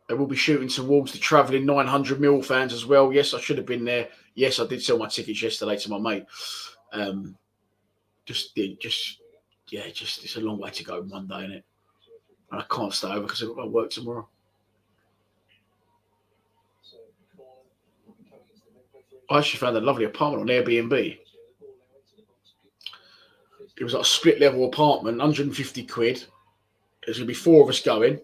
They will be shooting towards the travelling 900 Millwall fans as well. Yes, I should have been there. Yes, I did sell my tickets yesterday to my mate. It's a long way to go one day, isn't it? And I can't stay over because I've got to work tomorrow. I actually found a lovely apartment on Airbnb. It was like a split level apartment, 150 quid. There's going to be 4 of us going.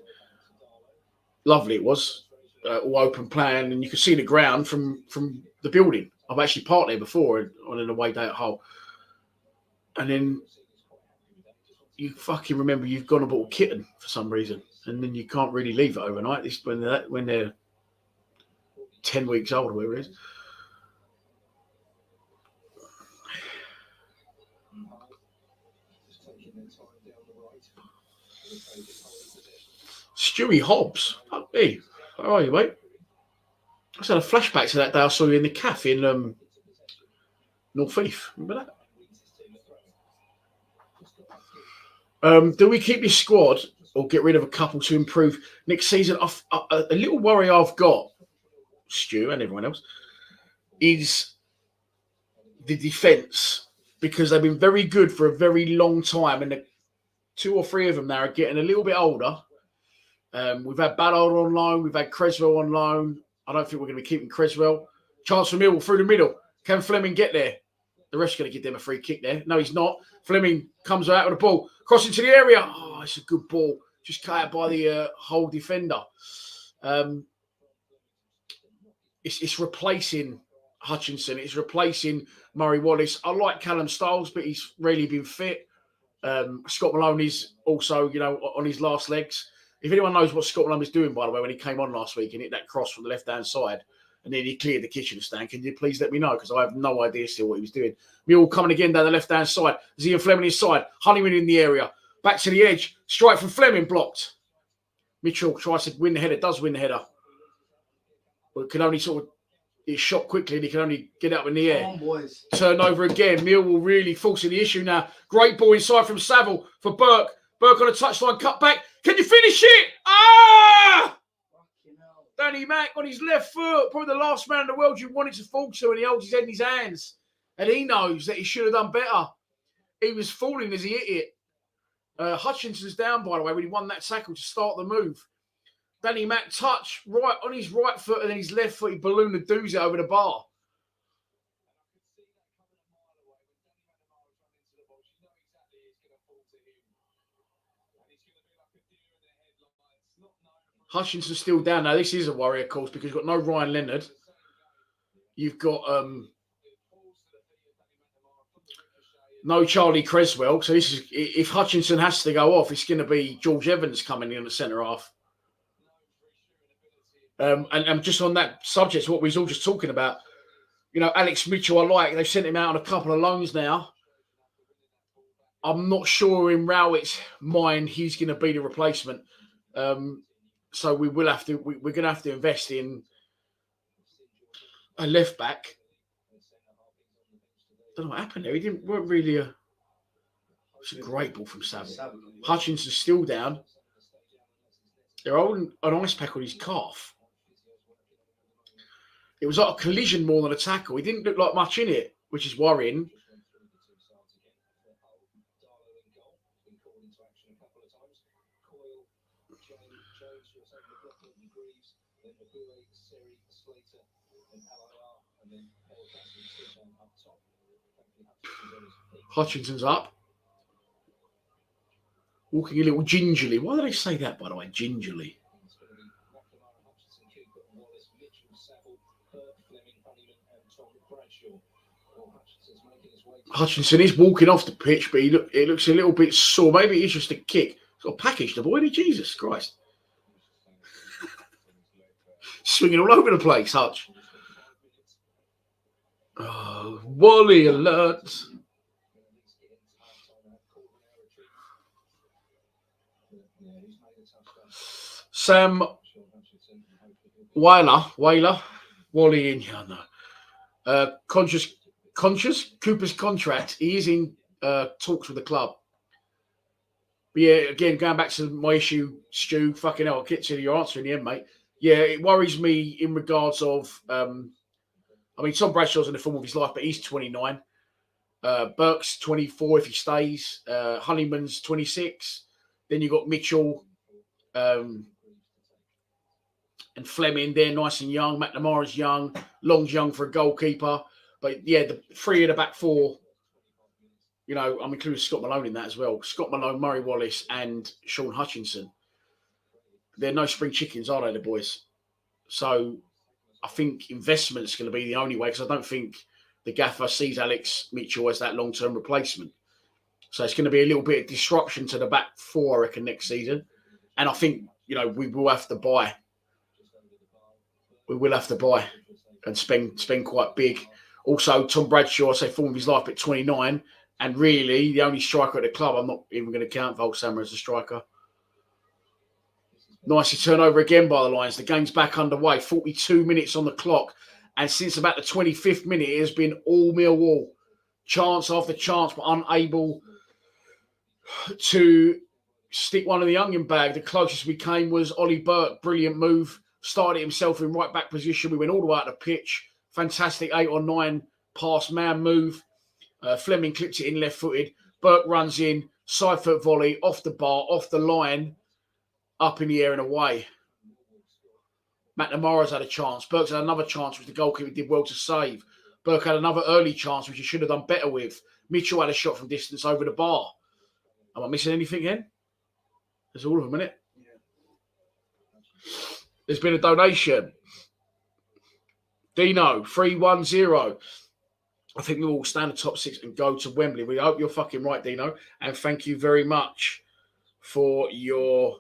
Lovely it was. All open plan, and you could see the ground from the building. I've actually parked there before on an away day at Hull. And then you fucking remember you've gone and bought a kitten for some reason, and then you can't really leave it overnight. This when they're 10 weeks old or whatever it is. Stewie Hobbs. Fuck me. How are you, mate? I just had a flashback to that day I saw you in the cafe in North Heath. Remember that? Do we keep this squad or get rid of a couple to improve next season? A little worry I've got, Stu and everyone else, is the defence, because they've been very good for a very long time, and the 2 or 3 of them now are getting a little bit older. We've had Ballard on loan. We've had Creswell on loan. I don't think we're going to be keeping Creswell. Chance for Millwall through the middle. Can Fleming get there? The ref's going to give them a free kick there. No, he's not. Fleming comes out with the ball. Cross into the area. Oh, it's a good ball. Just cut out by the whole defender. It's replacing Hutchinson. It's replacing Murray Wallace. I like Callum Stiles, but he's really been fit. Scott Malone is also, on his last legs. If anyone knows what Scott Malone was doing, by the way, when he came on last week and hit that cross from the left-hand side and then he cleared the kitchen stand, can you please let me know? Because I have no idea still what he was doing. Millwall coming again down the left-hand side. Zian Fleming inside. Honeyman in the area. Back to the edge. Strike from Fleming blocked. Mitchell tries to win the header. Does win the header. But can only sort of it's shot quickly and he can only get up in the air. Come on, boys. Turnover again. Millwall really forcing the issue now. Great ball inside from Saville for Burke. Burke on a touchline, cut back. Can you finish it? Ah! Danny Mack on his left foot. Probably the last man in the world you wanted to fall to, and he holds his head in his hands. And he knows that he should have done better. He was falling as he hit it. Hutchinson's down, by the way, when he won that tackle to start the move. Danny Mack touch right on his right foot, and then his left foot, he ballooned the doozy over the bar. Hutchinson's still down. Now, this is a worry, of course, because you've got no Ryan Leonard. You've got no Charlie Creswell. So this is, if Hutchinson has to go off, it's going to be George Evans coming in the centre half. And just on that subject, what we was all just talking about, you know, Alex Mitchell, I like. They've sent him out on a couple of loans now. I'm not sure in Rowett's mind he's going to be the replacement. So we will have to. We're going to have to invest in a left back. I don't know what happened there. He weren't really a. It's a great ball from Saville. Hutchinson's still down. They're holding an ice pack on his calf. It was like a collision more than a tackle. He didn't look like much in it, which is worrying. Hutchinson's up. Walking a little gingerly. Why do they say that, by the way? Gingerly. Hutchinson is walking off the pitch, but it looks a little bit sore. Maybe it's just a kick. He's got packaged the boy, Jesus Christ. Swinging all over the place, Hutch. Oh, Wally alert. Sam Whaler, Wally in here, no. Conscious Cooper's contract. He is in talks with the club. But yeah, again, going back to my issue, Stu, fucking hell, I'll get to your answer in the end, mate. Yeah, it worries me in regards of, I mean, Tom Bradshaw's in the form of his life, but he's 29. Burke's 24 if he stays. Honeyman's 26. Then you've got Mitchell and Fleming. They're nice and young. McNamara's young. Long's young for a goalkeeper. But yeah, the three of the back four, you know, I'm including Scott Malone in that as well. Scott Malone, Murray Wallace, and Sean Hutchinson. They're no spring chickens, are they, the boys? So I think investment's going to be the only way, because I don't think the gaffer sees Alex Mitchell as that long-term replacement. So it's going to be a little bit of disruption to the back four, I reckon, next season. And I think, you know, we will have to buy. We will have to buy and spend quite big. Also, Tom Bradshaw, I say, form of his life at 29, and really the only striker at the club. I'm not even going to count Volsammer as a striker. Nicely turned over again by the Lions. The game's back underway. 42 minutes on the clock. And since about the 25th minute, it has been all Millwall. Chance after chance, but unable to stick one in the onion bag. The closest we came was Ollie Burke. Brilliant move. Started himself in right back position. We went all the way out the pitch. Fantastic 8 or 9 pass man move. Fleming clips it in left footed. Burke runs in. Side foot volley. Off the bar. Off the line. Up in the air and away. McNamara's had a chance. Burke's had another chance, which the goalkeeper did well to save. Burke had another early chance, which he should have done better with. Mitchell had a shot from distance over the bar. Am I missing anything then? There's all of them, isn't it? Yeah. There's been a donation. Dino, 310. I think we will stand the top 6 and go to Wembley. We hope you're fucking right, Dino. And thank you very much for your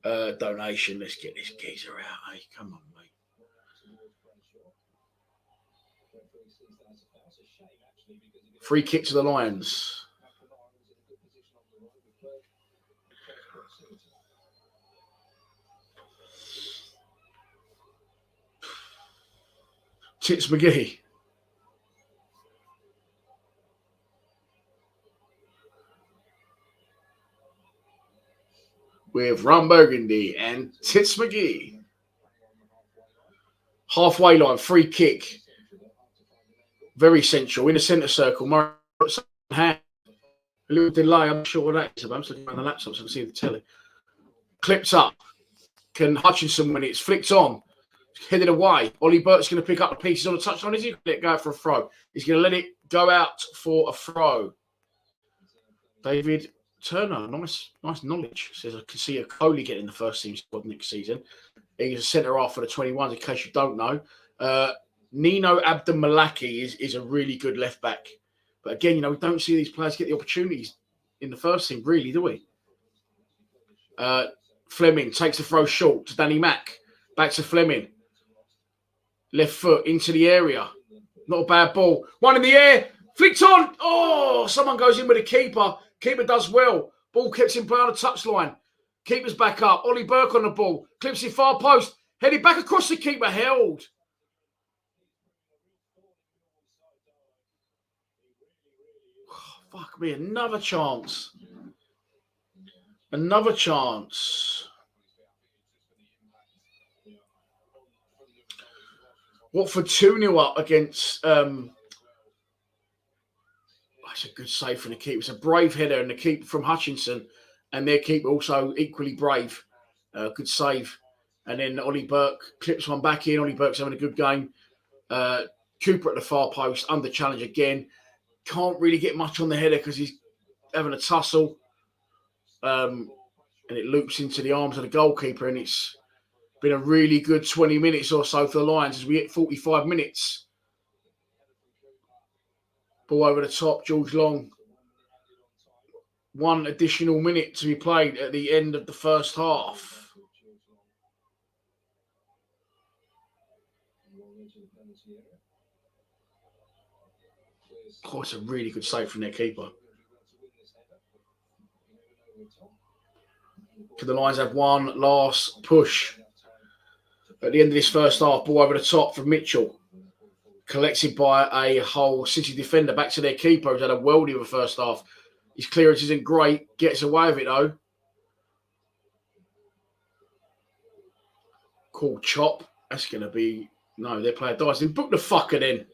donation. Let's get this geezer out. Hey, come on, mate. Free kick to the Lions. Tits McGee. With Ron Burgundy and Tits McGee. Halfway line, free kick. Very central, in the centre circle. Murray puts hand. A little delay, I'm not sure what that is. I'm just looking around the laptop so I can see the telly. Clips up. Can Hutchinson win it? It's flicked on. Headed away. Ollie Burke's going to pick up the pieces on the touchline. Is he going to let it go for a throw? He's going to let it go out for a throw. David Turner, nice knowledge. Says I can see a Coley getting the first team squad next season. He's a centre half for the 21s, in case you don't know. Nino Abdelmalaki is a really good left back. But again, we don't see these players get the opportunities in the first team, really, do we? Fleming takes the throw short to Danny Mack. Back to Fleming. Left foot into the area. Not a bad ball. One in the air. Flicked on. Oh, someone goes in with a keeper. Keeper does well. Ball keeps in play on the touchline. Keeper's back up. Ollie Burke on the ball. Clips it far post. Headed back across the keeper. Held. Oh, fuck me. Another chance. Another chance. Watford 2-0 up against... That's a good save from the keeper. It's a brave header, and the keeper from Hutchinson and their keeper also equally brave. Good save. And then Ollie Burke clips one back in. Ollie Burke's having a good game. Cooper at the far post, under challenge again. Can't really get much on the header because he's having a tussle. And it loops into the arms of the goalkeeper, and it's been a really good 20 minutes or so for the Lions as we hit 45 minutes. Ball over the top, George Long. One additional minute to be played at the end of the first half. Oh, it's a really good save from their keeper. Can the Lions have one last push? At the end of this first half, ball over the top from Mitchell. Collected by a Hull City defender. Back to their keeper, who's had a worldie of the first half. His clearance isn't great. Gets away with it, though. Cool chop. That's going to be... No, their player dies. Then book the fucker then.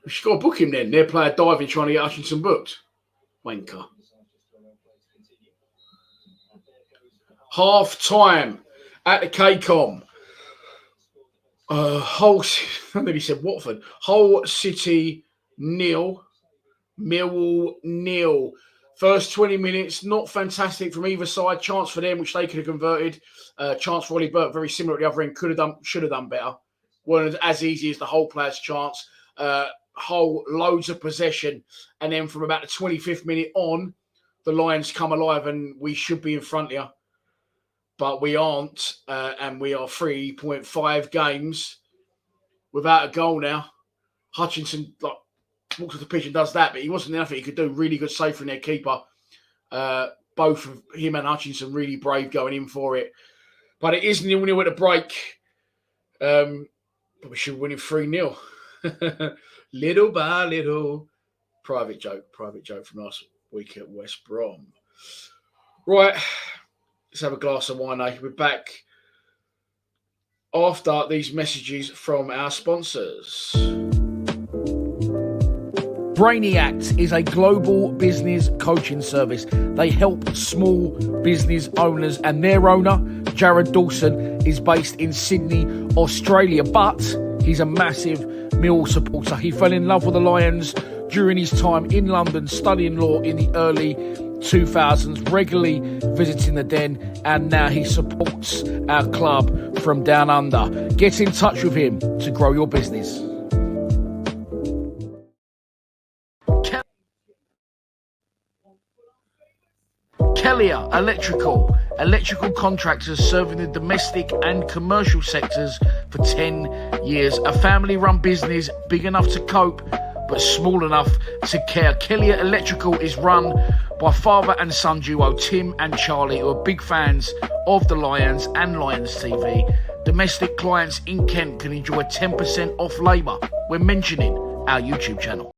We should go book him then. Their player diving, trying to get Hutchinson booked. Wanker. Half time at the KCOM. Hull, I nearly said Watford. Hull City 0, Millwall 0. First 20 minutes, not fantastic from either side. Chance for them, which they could have converted. Chance for Ollie Burke, very similar at the other end. Could have done, should have done better. Weren't as easy as the Hull players' chance. Hull, loads of possession. And then from about the 25th minute on, the Lions come alive and we should be in front here. But we aren't, and we are 3.5 games without a goal now. Hutchinson walks off the pitch and does that, but he wasn't enough. He could do really good save from their keeper. Both of him and Hutchinson really brave going in for it. But it is 0-0 at the break. But we should win it 3-0. Little by little. Private joke from last week at West Brom. Right. Let's have a glass of wine, eh? We're back after these messages from our sponsors. Brainiact is a global business coaching service. They help small business owners, and their owner, Jared Dawson, is based in Sydney, Australia, but he's a massive Millwall supporter. He fell in love with the Lions during his time in London studying law in the early 2000s, regularly visiting the Den, and now he supports our club from down under. Get in touch with him to grow your business. Kellier electrical contractors serving the domestic and commercial sectors for 10 years. A family-run business, big enough to cope, but small enough to care. Kellier Electrical is run by father and son duo Tim and Charlie, who are big fans of the Lions and Lions TV. Domestic clients in Kent can enjoy 10% off labour when mentioning our YouTube channel.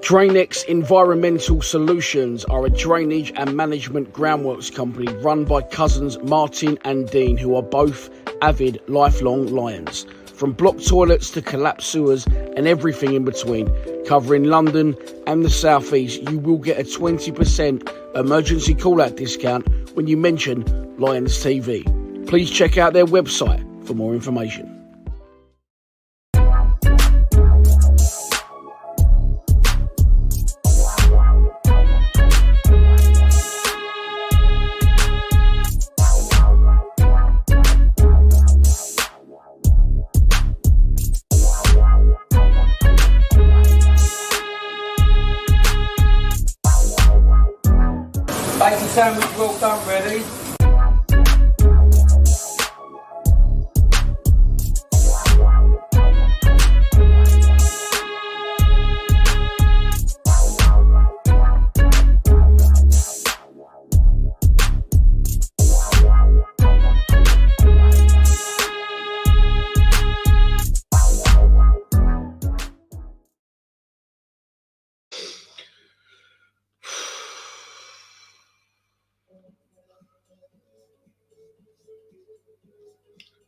Drainex Environmental Solutions are a drainage and management groundworks company run by cousins Martin and Dean, who are both avid lifelong Lions. From blocked toilets to collapsed sewers and everything in between, covering London and the South East, you will get a 20% emergency call-out discount when you mention Lions TV. Please check out their website for more information. Bacon sandwich, well done, ready?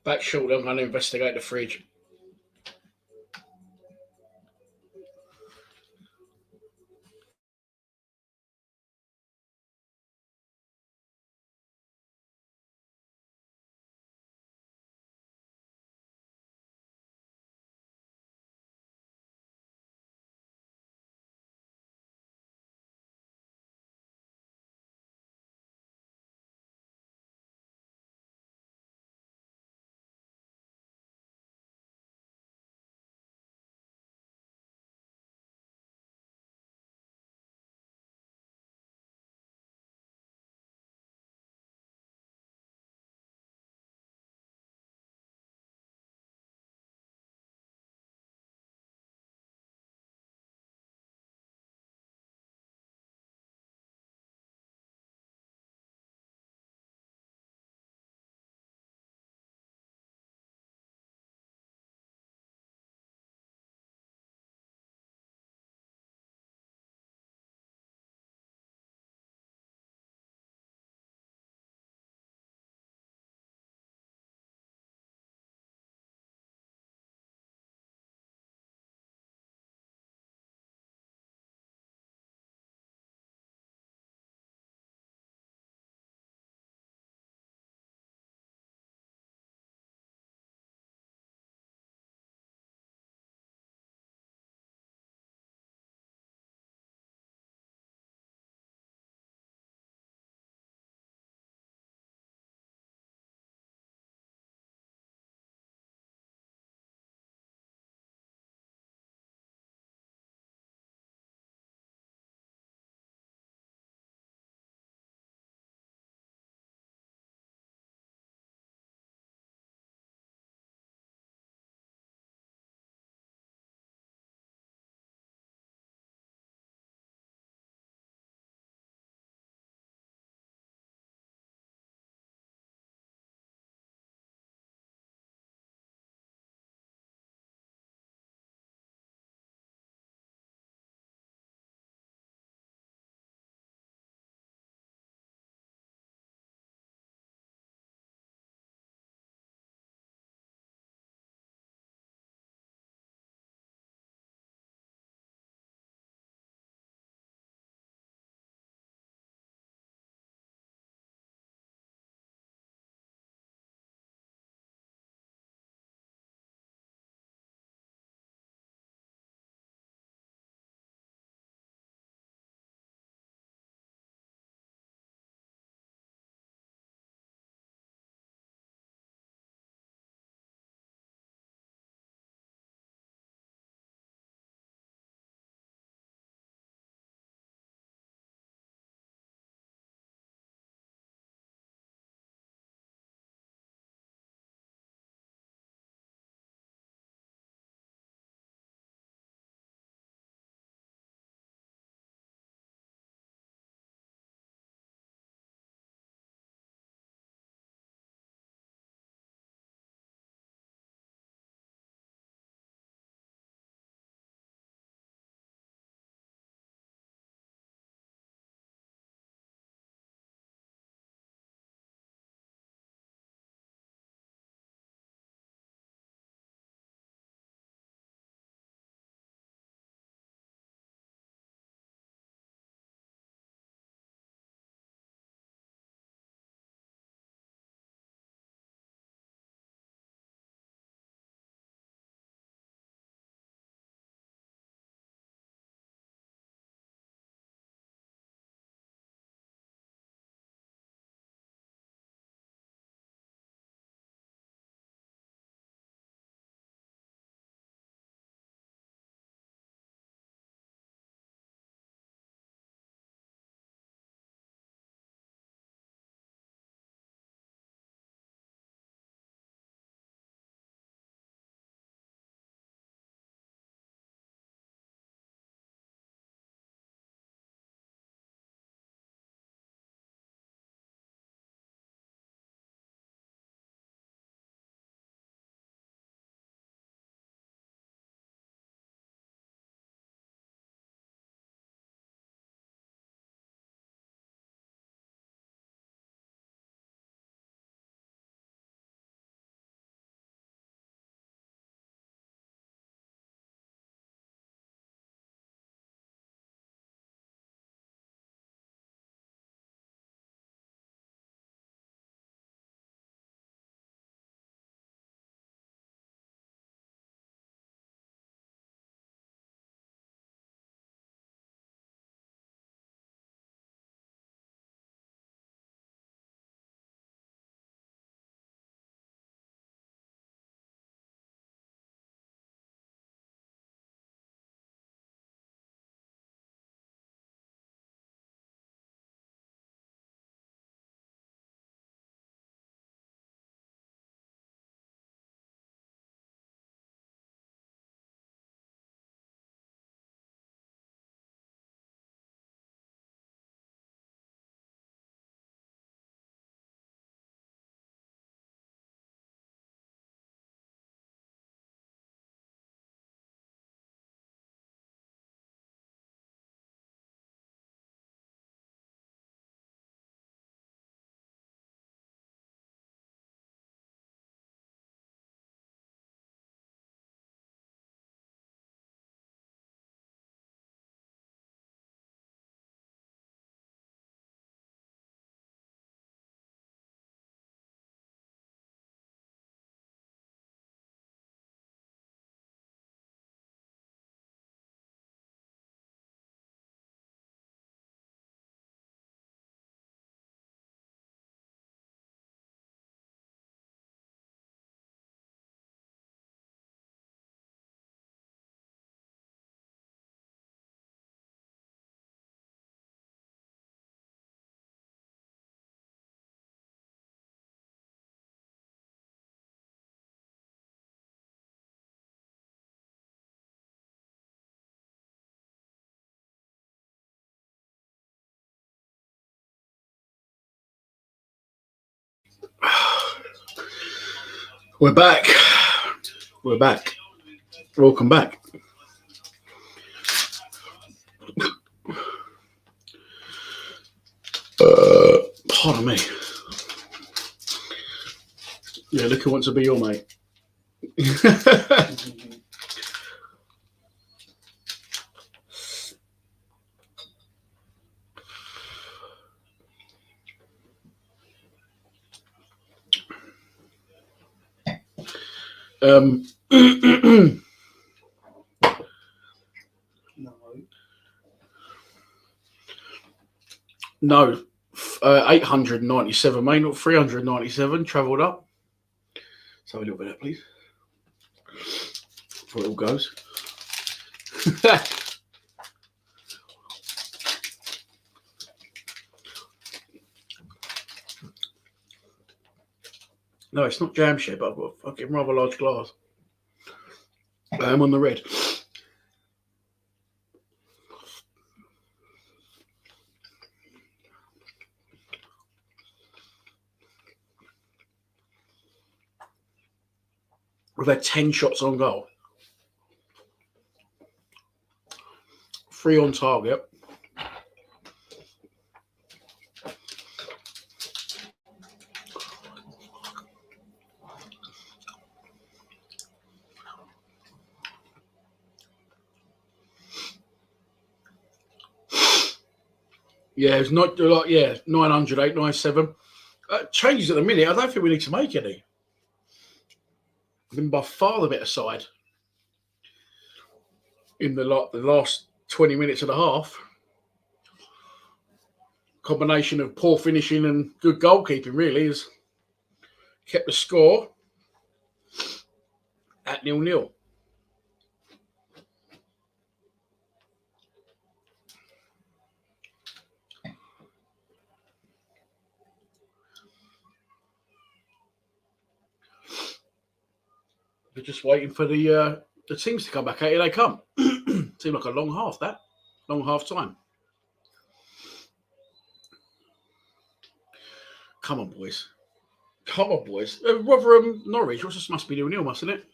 Back shortly, I'm going to investigate the fridge. We're back. We're back. Welcome back. Pardon me. Yeah, look who wants to be your mate. No, 897, mate, not 397. Travelled up. Let's have a little bit of that, please. Before it all goes. No, it's not jam share, but I've got a fucking rather large glass. I'm on the red. We've had 10 shots on goal. 3 on target. Yeah, it's not like 900, 897. Changes at the minute. I don't think we need to make any. I've been by far the better side in the last 20 minutes and a half. Combination of poor finishing and good goalkeeping really has kept the score at 0-0. We're just waiting for the teams to come back. Here they come. Seemed like a long half, that. Long half time. Come on, boys. Come on, boys. Rotherham, Norwich. This must be 0-0, mustn't it?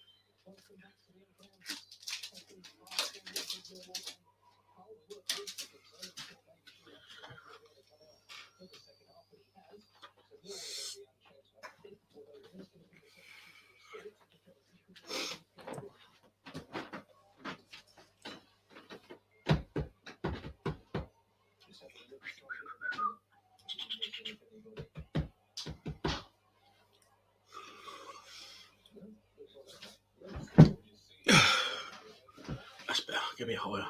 That's better. Give me higher.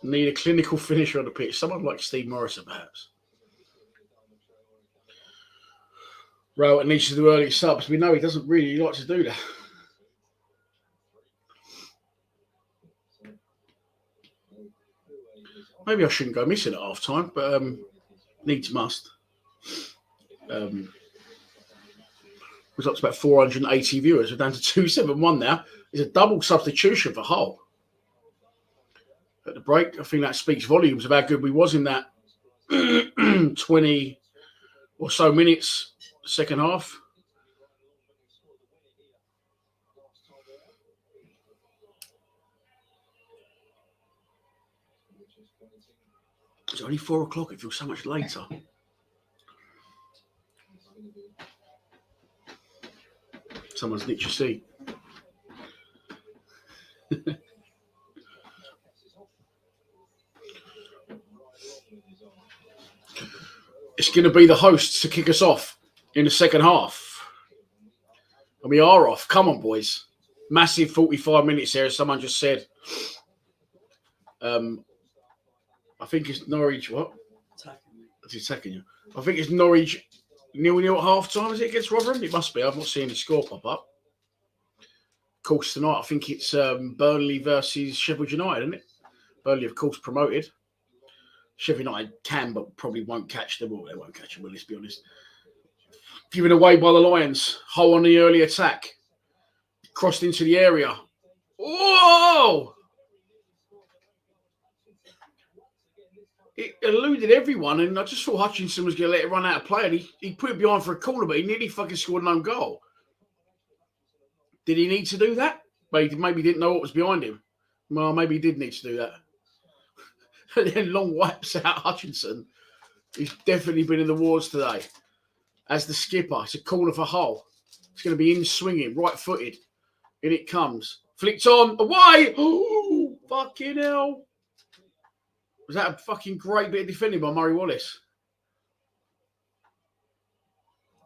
Need a clinical finisher on the pitch. Someone like Steve Morrison, perhaps. Rowett needs to do early subs. We know he doesn't really like to do that. Maybe I shouldn't go missing at half time, but needs must. Was up to about 480 viewers. We're down to 271 now. It's a double substitution for Hull. At the break, I think that speaks volumes of how good we was in that 20 or so minutes second half. It's only 4 o'clock. It feels so much later. Someone's nicked your seat. It's going to be the hosts to kick us off in the second half. And we are off. Come on, boys. Massive 45 minutes here, as someone just said. I think it's Norwich. What? It's attacking you. I think it's Norwich 0-0 at half time. Is it against Rotherham? It must be. I've not seen the score pop up. Of course, tonight I think it's Burnley versus Sheffield United, isn't it? Burnley, of course, promoted. Sheffield United can, but probably won't catch them. Well, they won't catch them, well, let's be honest. Given away by the Lions. Hull on the early attack. Crossed into the area. Whoa! it eluded everyone, and I just thought Hutchinson was going to let it run out of play, and he put it behind for a corner, but he nearly fucking scored an own goal. Did he need to do that? Maybe he didn't know what was behind him. Well, maybe he did need to do that. And then Long wipes out Hutchinson. He's definitely been in the wars today. As the skipper, it's a corner for Hull. It's going to be in swinging, right-footed. In it comes. Flicked on, away! Oh, fucking hell. Was that a fucking great bit of defending by Murray Wallace?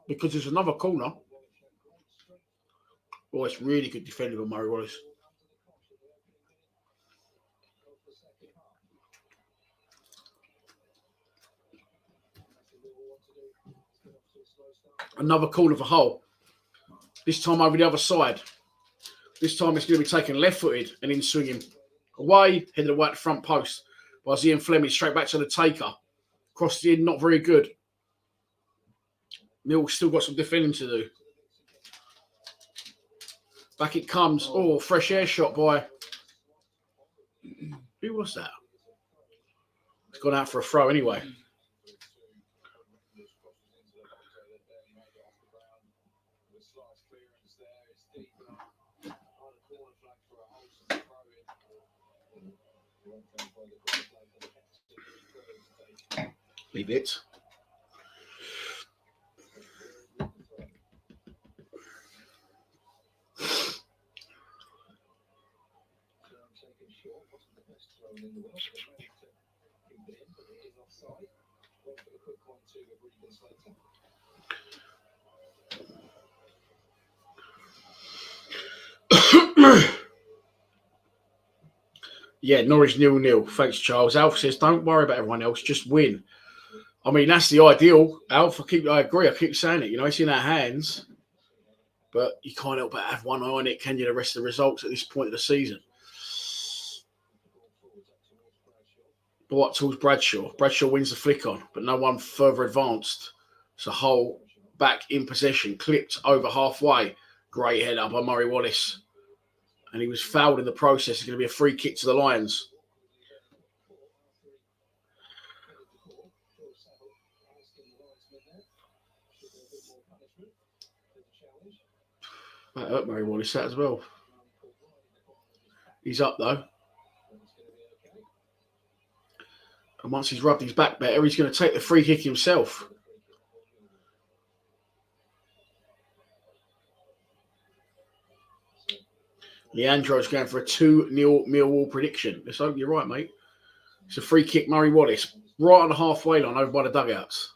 Because there's another corner. Oh, it's really good defending by Murray Wallace. Another corner for Hull. This time over the other side. This time it's going to be taken left-footed and in swinging. Away, headed away at the front post. By Ian Fleming, straight back to the taker. Crossed in, not very good. Mill's still got some defending to do. Back it comes. Oh, fresh air shot by... Who was that? It's gone out for a throw anyway. Leave it. Yeah, Norwich 0-0. Thanks, Charles. Alf says, don't worry about everyone else, just win. I mean, that's the ideal, Alf. I agree. I keep saying it. You know, it's in our hands. But you can't help but have one eye on it, can you, the rest of the results at this point of the season? But what towards Bradshaw? Bradshaw wins the flick on, but no one further advanced. So Hull back in possession, clipped over halfway. Great header by Murray Wallace. And he was fouled in the process. It's going to be a free kick to the Lions. That hurt Murray Wallace that as well. He's up though. And once he's rubbed his back better, he's going to take the free kick himself. Leandro's going for a 2-0 Millwall prediction. Let's hope you're right, mate. It's a free kick, Murray Wallace, right on the halfway line over by the dugouts.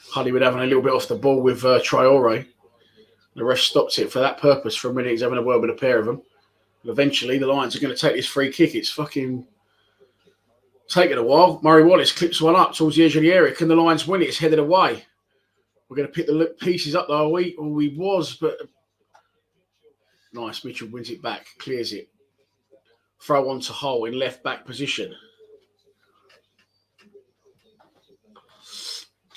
Hollywood having a little bit off the ball with Traore. The ref stopped it for that purpose for a minute. He's having a word with a pair of them. And eventually, the Lions are going to take this free kick. It's fucking taking a while. Murray Wallace clips one up towards the edge of the area. Can the Lions win it? It's headed away. We're going to pick the pieces up, though. We was, but nice. Mitchell wins it back, clears it. Throw on to Hull in left back position.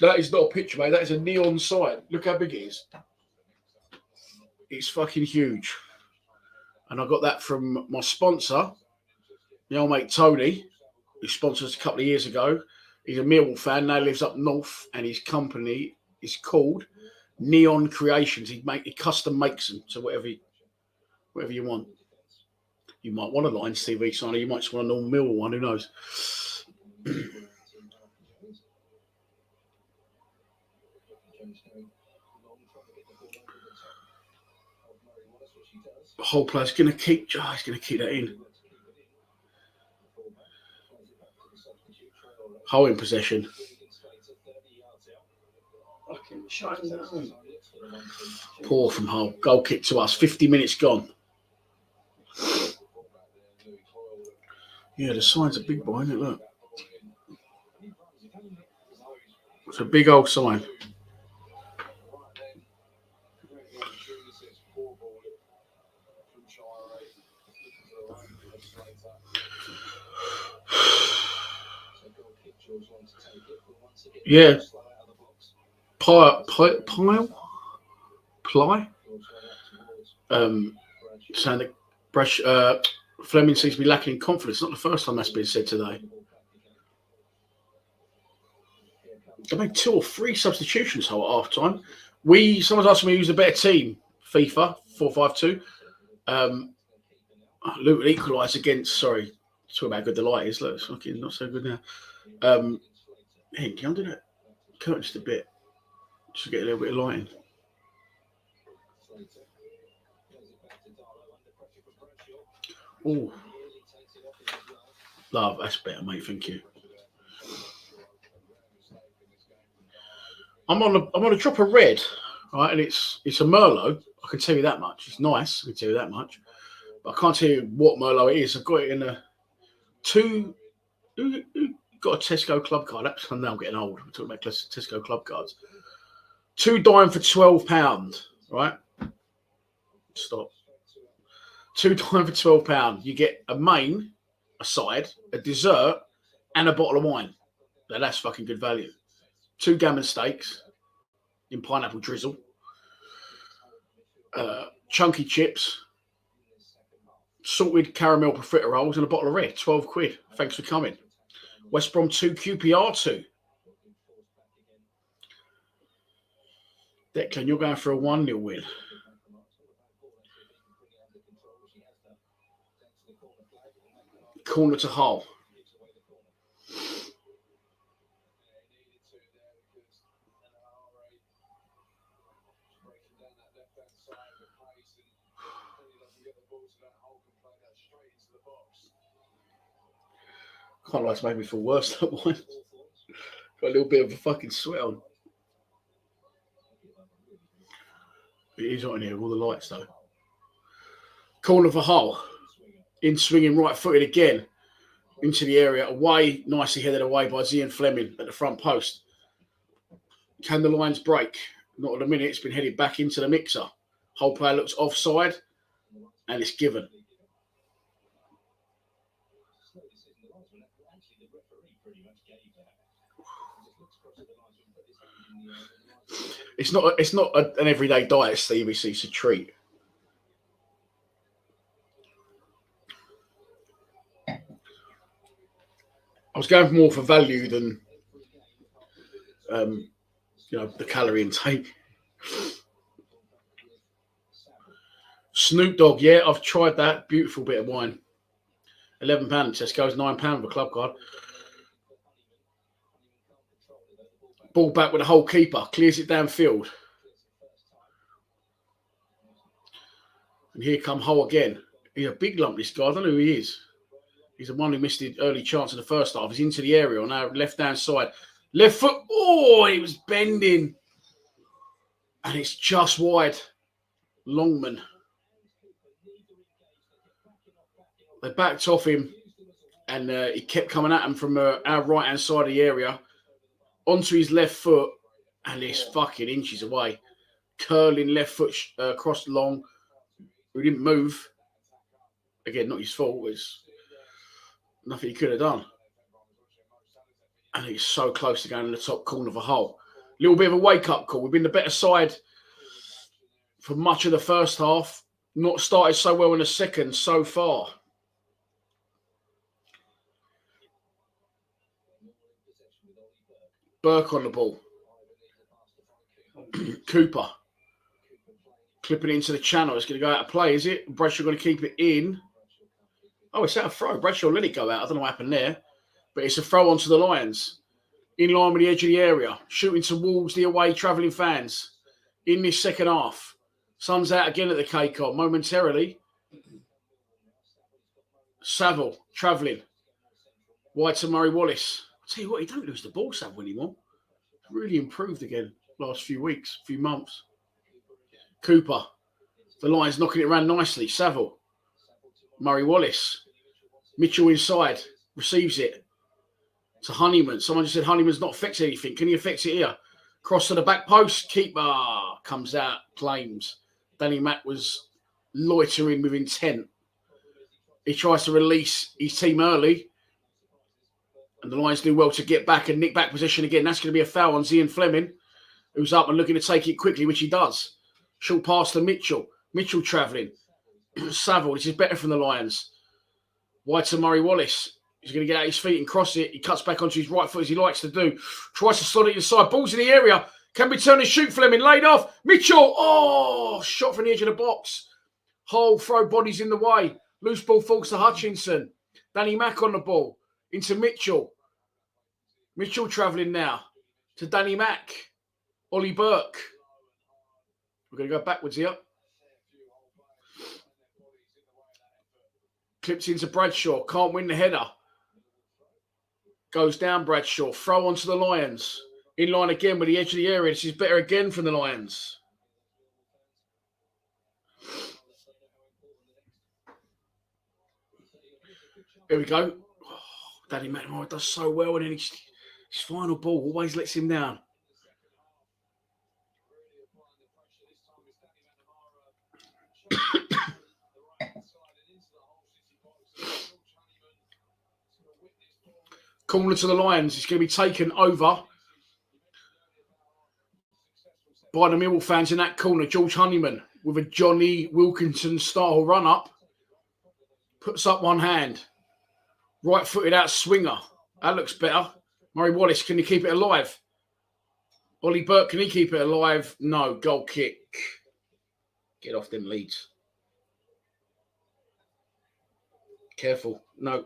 That is not a picture, mate. That is a neon sign. Look how big it is. It's fucking huge. And I got that from my sponsor, my old mate Tony, who sponsored us a couple of years ago. He's a Millwall fan, now lives up north, and his company is called Neon Creations. He custom makes them to whatever you want. You might want a Lions TV sign, or you might just want a normal Millwall one, who knows? The whole player's going to keep. He's going to keep that in. Hull in possession. Poor from Hull. Goal kick to us. 50 minutes gone. Yeah, the sign's a big boy, isn't it? Look. It's a big old sign. Yeah. Ply. Saying that Fleming seems to be lacking in confidence. Not the first time that's been said today. They made 2 or 3 substitutions at half time. Someone's asked me who's a better team. FIFA 4-5-2. Luton equalised against. Sorry, talk about how good the light is. Look, it's fucking not so good now. Hey, can you undo that curtain just a bit? Just to get a little bit of lighting. Oh, love, that's better, mate. Thank you. I'm on a drop of red, right, and it's a Merlot. I can tell you that much. It's nice. I can tell you that much, but I can't tell you what Merlot it is. I've got it in a 2. Who got a Tesco club card? That's now I'm getting old. We're talking about Tesco club cards. 2 dime for £12, right? Stop. 2 dime for £12. You get a main, a side, a dessert, and a bottle of wine. Now that's fucking good value. 2 gammon steaks in pineapple drizzle, chunky chips, salted caramel profiteroles, and a bottle of red. 12 quid. Thanks for coming. West Brom 2, QPR 2. Declan, you're going for a 1-0 win. Corner to Hull. Can't lie, it's made me feel worse, that one. Got a little bit of a fucking sweat on. It is hot in here with all the lights, though. Corner for Hull. In swinging right footed again. Into the area. Away, nicely headed away by Zian Fleming at the front post. Can the lines break? Not at the minute. It's been headed back into the mixer. Hull player looks offside. And it's given. It's not an everyday diet, Steve. It's a treat. I was going more for value than, the calorie intake. Snoop Dogg, yeah, I've tried that. Beautiful bit of wine. £11. Tesco's £9 for a club card. Ball back with the whole keeper. Clears it downfield. And here come Hull again. He's a big lump, this guy. I don't know who he is. He's the one who missed the early chance in the first half. He's into the area on our left-hand side. Left foot. Oh, he was bending. And it's just wide. Longman. They backed off him. And he kept coming at him from our right-hand side of the area. Onto his left foot. And it's fucking inches away. Curling left foot across long. We didn't move. Again, not his fault. It's nothing he could have done. And he's so close to going in the top corner of a hole. Little bit of a wake-up call. We've been the better side for much of the first half. Not started so well in the second so far. Burke on the ball. Cooper. Clipping it into the channel. It's going to go out of play, is it? Bradshaw going to keep it in. Oh, it's out of throw. Bradshaw let it go out. I don't know what happened there. But it's a throw onto the Lions. In line with the edge of the area. Shooting towards the away travelling fans. In this second half. Sun's out again at the K-Con momentarily. Saville travelling. Wide to Murray Wallace. I'll tell you what, he don't lose the ball, Saville, anymore. Really improved again last few weeks, few months. Cooper. The Lions knocking it around nicely. Saville. Murray Wallace. Mitchell inside. Receives it. To Honeyman. Someone just said Honeyman's not affected anything. Can he affect it here? Cross to the back post. Keeper comes out. Claims. Danny Mack was loitering with intent. He tries to release his team early. And the Lions do well to get back and nick back possession again. That's going to be a foul on Zian Fleming, who's up and looking to take it quickly, which he does. Short pass to Mitchell. Mitchell travelling. Saville, this is better from the Lions. Wide to Murray Wallace. He's going to get out his feet and cross it. He cuts back onto his right foot as he likes to do. Tries to slot it inside. Ball's in the area. Can be turned and shoot. Fleming laid off. Mitchell. Oh, shot from the edge of the box. Hull throw bodies in the way. Loose ball falls to Hutchinson. Danny Mack on the ball. Into Mitchell. Mitchell travelling now to Danny Mack. Ollie Burke. We're going to go backwards here. Clips into Bradshaw. Can't win the header. Goes down Bradshaw. Throw onto the Lions. In line again with the edge of the area. This is better again from the Lions. Here we go. Oh, Danny McNamara does so well, and then his final ball always lets him down. Corner to the Lions. It's going to be taken over by the Millwall fans in that corner. George Honeyman with a Johnny Wilkinson style run up. Puts up one hand. Right footed out swinger. That looks better. Murray Wallace, can he keep it alive? Ollie Burke, can he keep it alive? No. Goal kick. Get off them leads. Careful. No.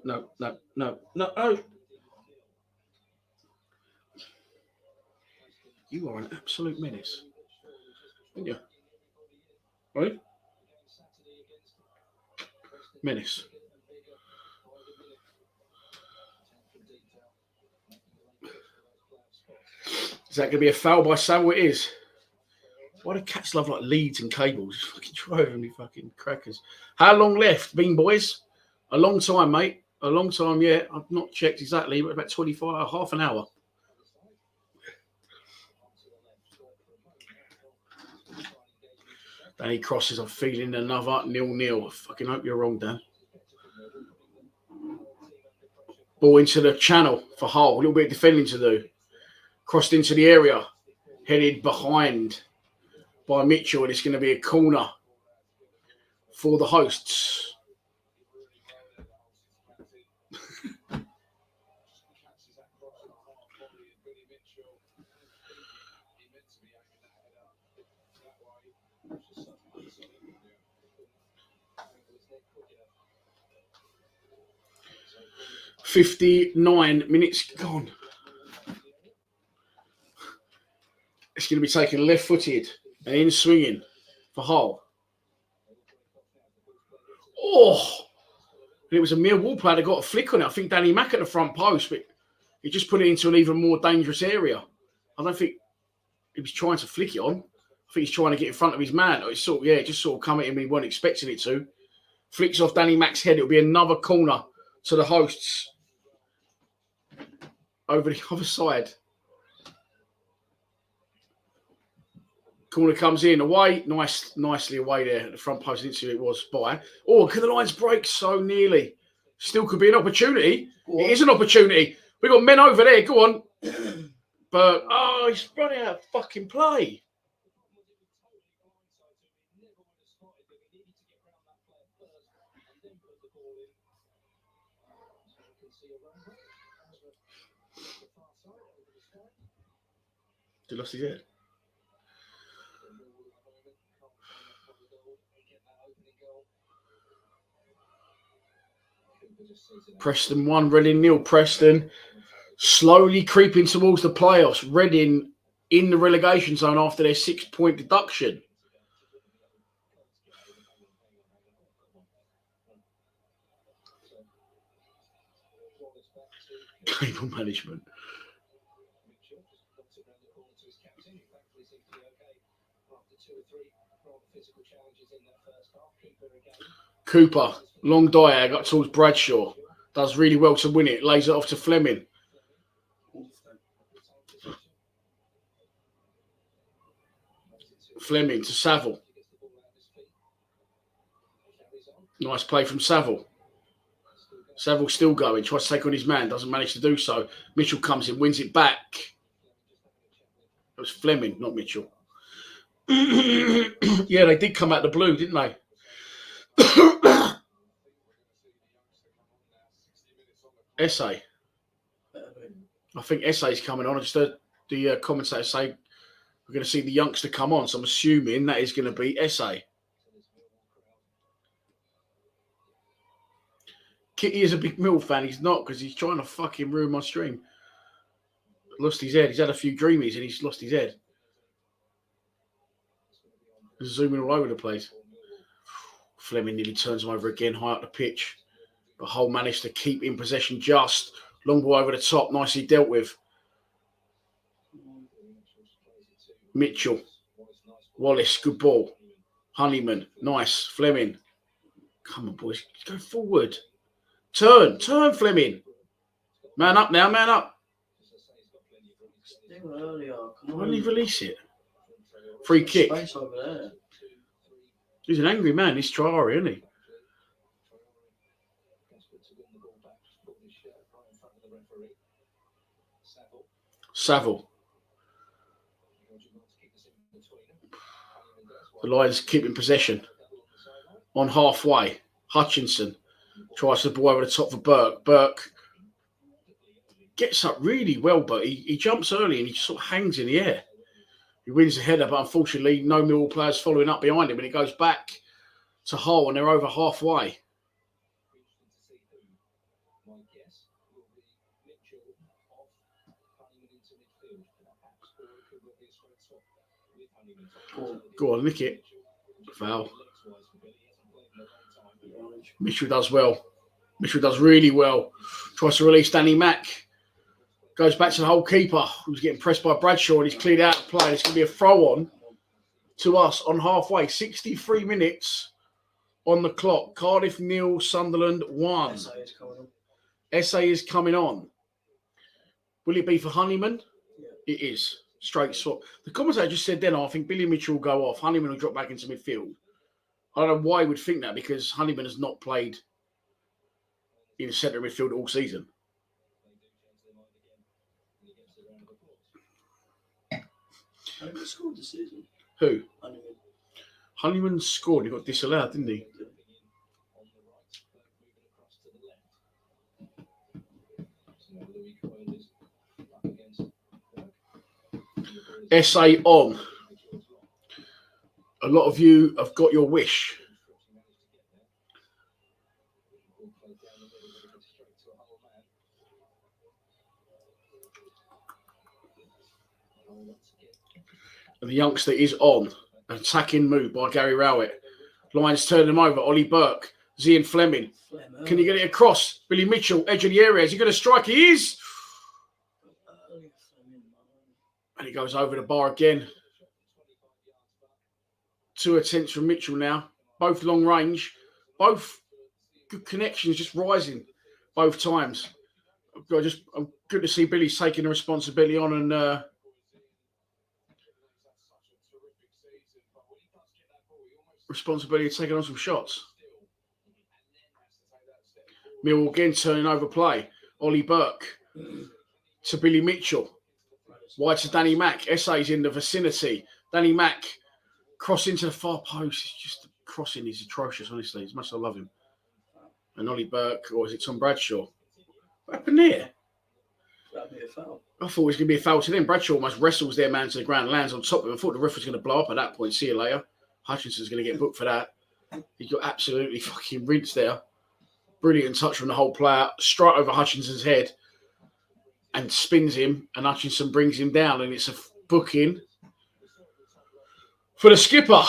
You are an absolute menace. Aren't you? Right? Menace. Is that going to be a foul by Samuel? It is. Why do cats love like leads and cables? It's fucking driving me fucking crackers. How long left, Bean Boys? A long time, mate. A long time, yeah. I've not checked exactly, but about 25, half an hour. Danny crosses. I'm feeling another 0-0. I fucking hope you're wrong, Dan. Ball into the channel for Hull. A little bit of defending to do. Crossed into the area. Headed behind by Mitchell. And it's going to be a corner for the hosts. .59 minutes gone. It's going to be taken left-footed and in swinging for Hull. Oh! And it was a Millwall player that got a flick on it. I think Danny Mack at the front post, but he just put it into an even more dangerous area. I don't think he was trying to flick it on. I think he's trying to get in front of his man. It's sort of, just sort of come at him and he wasn't expecting it to. Flicks off Danny Mack's head. It'll be another corner to the hosts. Over the other side. Corner comes in. Away. Nicely away there. The front post. I didn't see who it was by. Oh, can the Lions break so nearly? Still could be an opportunity. It is an opportunity. We've got men over there. Go on. But, he's running out of fucking play. He lost his head. Preston 1, Reading 0. Preston slowly creeping towards the playoffs. Reading in the relegation zone after their 6-point deduction. Cable management. Cooper, long diag up towards Bradshaw. Does really well to win it. Lays it off to Fleming. Fleming to Saville. Nice play from Saville. Saville still going, tries to take on his man, doesn't manage to do so. Mitchell comes in, wins it back. It was Fleming, not Mitchell. Yeah, they did come out the blue, didn't they? SA. I think SA's coming on. I just heard the commentator say we're going to see the youngster come on, so I'm assuming that is going to be SA. Kitty is a big Mill fan. He's not, because he's trying to fucking ruin my stream. Lost his head. He's had a few dreamies and he's lost his head. He's zooming all over the place. Fleming nearly turns him over again, high up the pitch. But Hull managed to keep in possession just. Long ball over the top, nicely dealt with. Mitchell. Wallace, good ball. Honeyman, nice. Fleming. Come on, boys. Go forward. Turn, Fleming. Man up now, man up. Why didn't he release it? Free kick. He's an angry man, this Traore, isn't he? Saville. The Lions keeping possession. On halfway. Hutchinson tries the ball over the top for Burke. Burke gets up really well, but he jumps early and he just sort of hangs in the air. He wins the header, but unfortunately no Millwall players following up behind him, and it goes back to Hull and they're over halfway. Go on, nick it. Foul. Mitchell does well. Mitchell does really well. Tries to release Danny Mack. Goes back to the Hull keeper, who's getting pressed by Bradshaw, and he's cleared out of play. It's going to be a throw-on to us on halfway. 63 minutes on the clock. Cardiff 0, Sunderland 1. SA is coming on. Will it be for Honeyman? Yeah. It is. Straight swap. The commentator just said then, I think Billy Mitchell will go off. Honeyman will drop back into midfield. I don't know why he would think that, because Honeyman has not played in centre midfield all season. Honeyman scored this season. Who? Honeyman scored. He got disallowed, didn't he? SA on. A lot of you have got your wish. And the youngster is on. An attacking move by Gary Rowett. Lions turn him over. Ollie Burke. Zian Fleming. Can you get it across? Billy Mitchell, edge of the area. Is he going to strike? He is. And he goes over the bar again. 2 attempts from Mitchell now. Both long range. Both good connections, just rising both times. I'm good to see Billy's taking the responsibility on and responsibility of taking on some shots. Millwall again turning over play. Ollie Burke to Billy Mitchell. Wide to Danny Mack. SA's in the vicinity. Danny Mack cross into the far post. It's just the crossing is atrocious, honestly. As much as I love him. And Ollie Burke, or is it Tom Bradshaw? What happened there? That'd be a foul. I thought it was going to be a foul to them. Bradshaw almost wrestles their man to the ground, lands on top of him. I thought the ref was going to blow up at that point. See you later. Hutchinson's going to get booked for that. He got absolutely fucking rinsed there. Brilliant touch from the whole player. Straight over Hutchinson's head and spins him, and Hutchinson brings him down, and it's a booking for the skipper.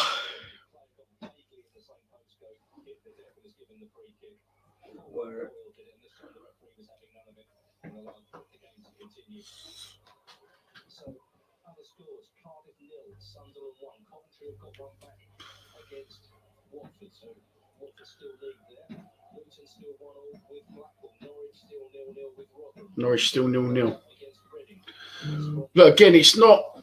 Norwich still 0-0. Look, again, it's not...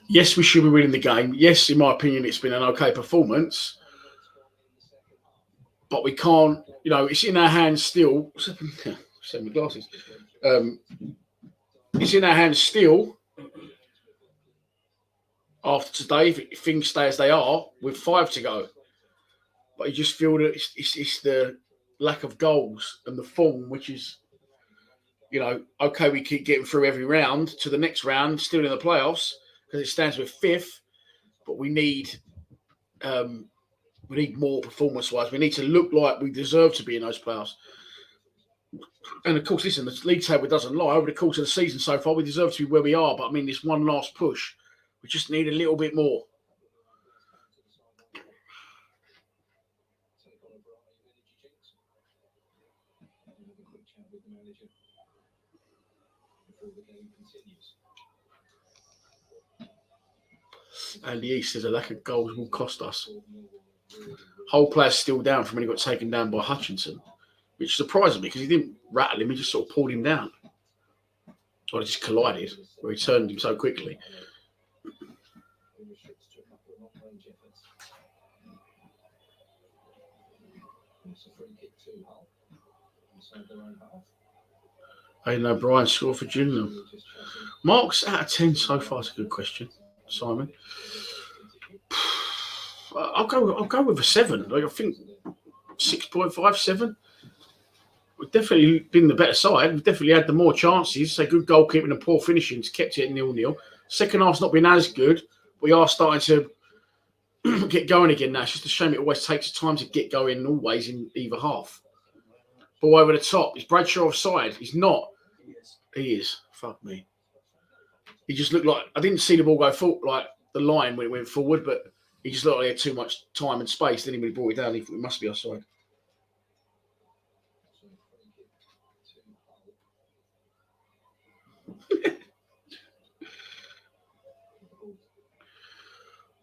Yes, we should be winning the game. Yes, in my opinion, it's been an okay performance. but we can't. It's in our hands still. Send me glasses. It's in our hands still. After today, if things stay as they are, with 5 to go, but you just feel that it's the lack of goals and the form, which is, okay, we keep getting through every round to the next round, still in the playoffs because it stands with 5th, but we need more performance-wise. We need to look like we deserve to be in those playoffs. And of course, listen, the league table doesn't lie. Over the course of the season so far, we deserve to be where we are. But I mean, this one last push, we just need a little bit more. And the East says a lack of goals will cost us. Whole player's still down from when he got taken down by Hutchinson, which surprised me because he didn't rattle him, he just sort of pulled him down. Or he just collided, where he turned him so quickly. I know Brian scored for Gillingham. Marks out of 10 so far. It's a good question, Simon. I'll go with a 7. I think 6.5, 7. We've definitely been the better side. We've definitely had the more chances. So good goalkeeping and poor finishing has kept it at 0-0. Second half's not been as good. We are starting to get going again now. It's just a shame it always takes time to get going always in either half. Ball over the top. Is Bradshaw offside? He's not. He is. Fuck me. He just looked like... I didn't see the ball go full, like the line when it went forward, but he just looked like he had too much time and space. Then he brought it down. He thought it must be offside.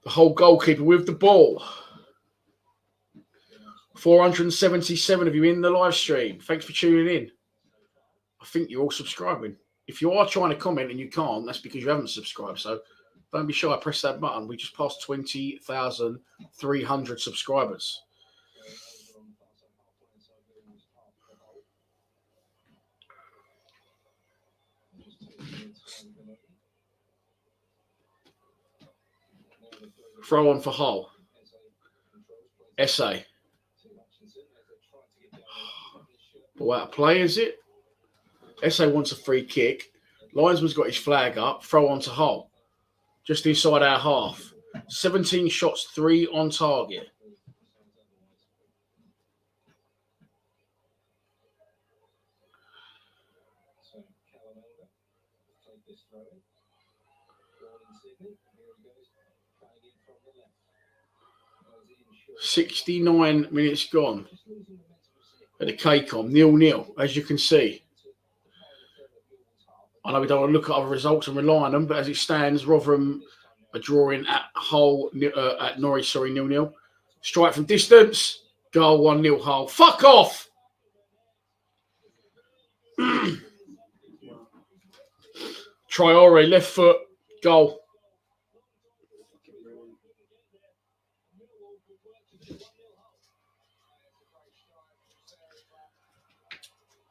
The whole goalkeeper with the ball. 477 of you in the live stream. Thanks for tuning in. I think you're all subscribing. If you are trying to comment and you can't, that's because you haven't subscribed. So don't be shy. Press that button. We just passed 20,300 subscribers. Throw on for Hull. SA. But out of play, is it? SA wants a free kick. Linesman's got his flag up. Throw on to Hull. Just inside our half. 17 shots, 3 on target. $69 minutes gone at the KCOM, 0-0, as you can see. I know we don't want to look at other results and rely on them, but as it stands, Rotherham are drawing at Hull, at Norwich, 0-0. Strike from distance, goal 1-0 Hull. Fuck off! Traore, left foot, goal.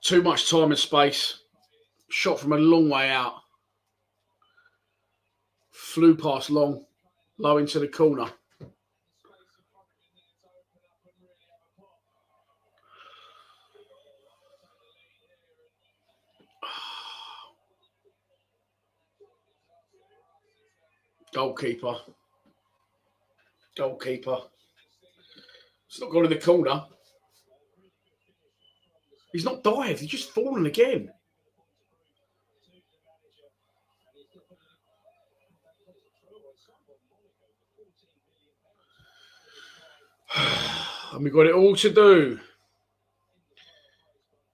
Too much time and space. Shot from a long way out. Flew past Long, low into the corner. Goalkeeper. It's not gone in the corner. He's not dived. He's just fallen again. And we've got it all to do.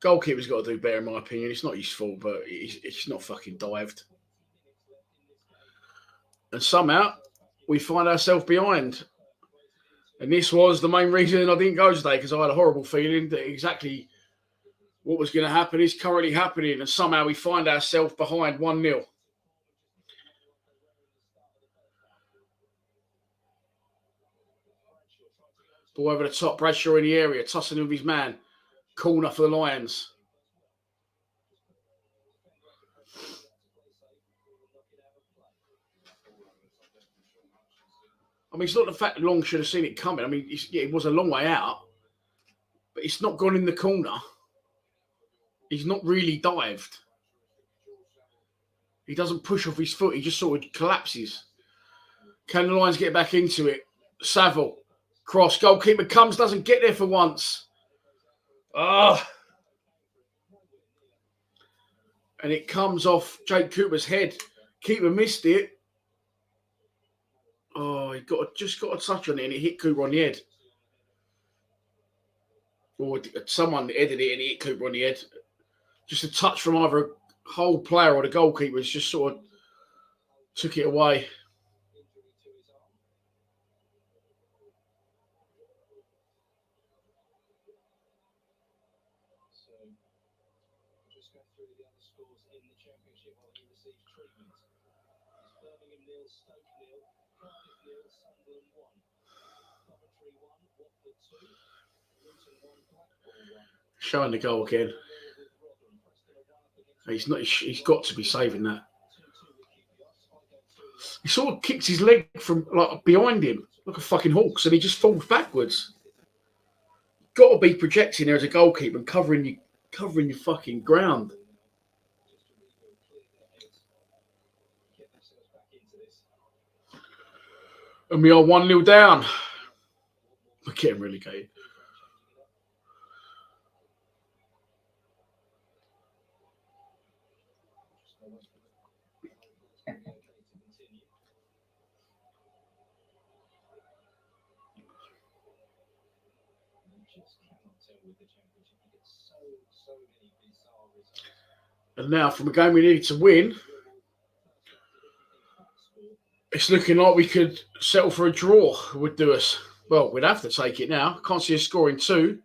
Goalkeeper's got to do better, in my opinion. It's not his fault, but it's not fucking dived. And somehow we find ourselves behind. And this was the main reason I didn't go today, because I had a horrible feeling that exactly what was going to happen is currently happening. And somehow we find ourselves behind 1-0. Ball over the top. Bradshaw in the area. Tossing with his man. Corner for the Lions. I mean, it's not the fact that Long should have seen it coming. I mean, it was a long way out. But it's not gone in the corner. He's not really dived. He doesn't push off his foot. He just sort of collapses. Can the Lions get back into it? Saville. Cross. Goalkeeper comes. Doesn't get there for once. Ah. And it comes off Jake Cooper's head. Keeper missed it. Oh, he just got a touch on it and it hit Cooper on the head. Or someone headed it and it hit Cooper on the head. Just a touch from either a whole player or the goalkeeper just sort of took it away. Showing the goal again. He's got to be saving that. He sort of kicks his leg from like behind him, like a fucking Hawks, and he just falls backwards. Got to be projecting there as a goalkeeper and covering your fucking ground. And we are 1-0 down. We're getting relegated. And now from a game we needed to win, it's looking like we could settle for a draw. Would do us. Well, we'd have to take it now. Can't see us scoring 2.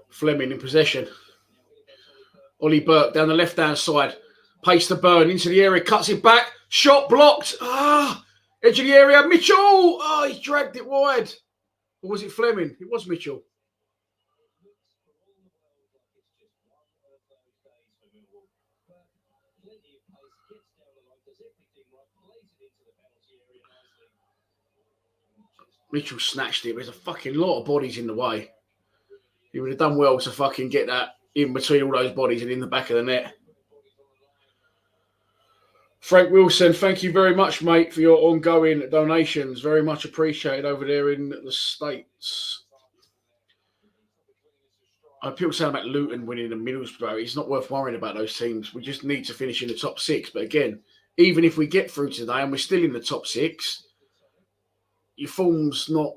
Fleming in possession. Ollie Burke down the left-hand side. Pace to Burn into the area. Cuts it back. Shot blocked. Edge of the area. Mitchell. Oh, he dragged it wide. Or was it Fleming? It was Mitchell. Mitchell snatched it. There's a fucking lot of bodies in the way. He would have done well to fucking get that in between all those bodies and in the back of the net. Frank Wilson, thank you very much, mate, for your ongoing donations. Very much appreciated over there in the States. People saying about Luton winning and Middlesbrough. It's not worth worrying about those teams. We just need to finish in the top 6. But again, even if we get through today and we're still in the top 6, your form's not,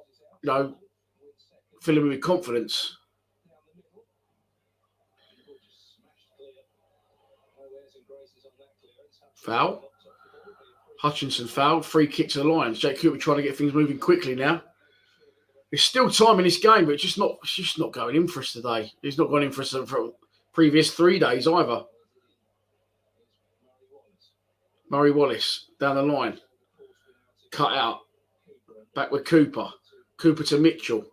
filling me with confidence. Foul. Hutchinson fouled. Free kick to the Lions. Jake Cooper trying to get things moving quickly now. There's still time in this game, but it's just not going in for us today. He's not gone in for us for previous 3 days either. Murray Wallace down the line. Cut out. Back with Cooper. Cooper to Mitchell.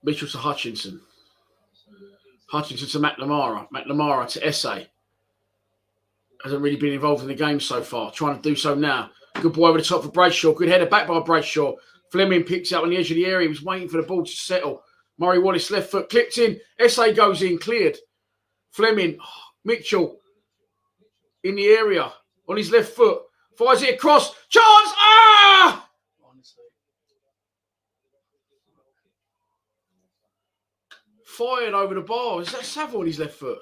Mitchell to Hutchinson. Hutchinson to McNamara. McNamara to Essay. Hasn't really been involved in the game so far. Trying to do so now. Good ball over the top for Bradshaw. Good header back by Bradshaw. Fleming picks up on the edge of the area. He was waiting for the ball to settle. Murray Wallace left foot clipped in. Essay goes in. Cleared. Fleming. Mitchell in the area on his left foot. Fires it across. Chance! Fired over the bar. Is that Saville on his left foot?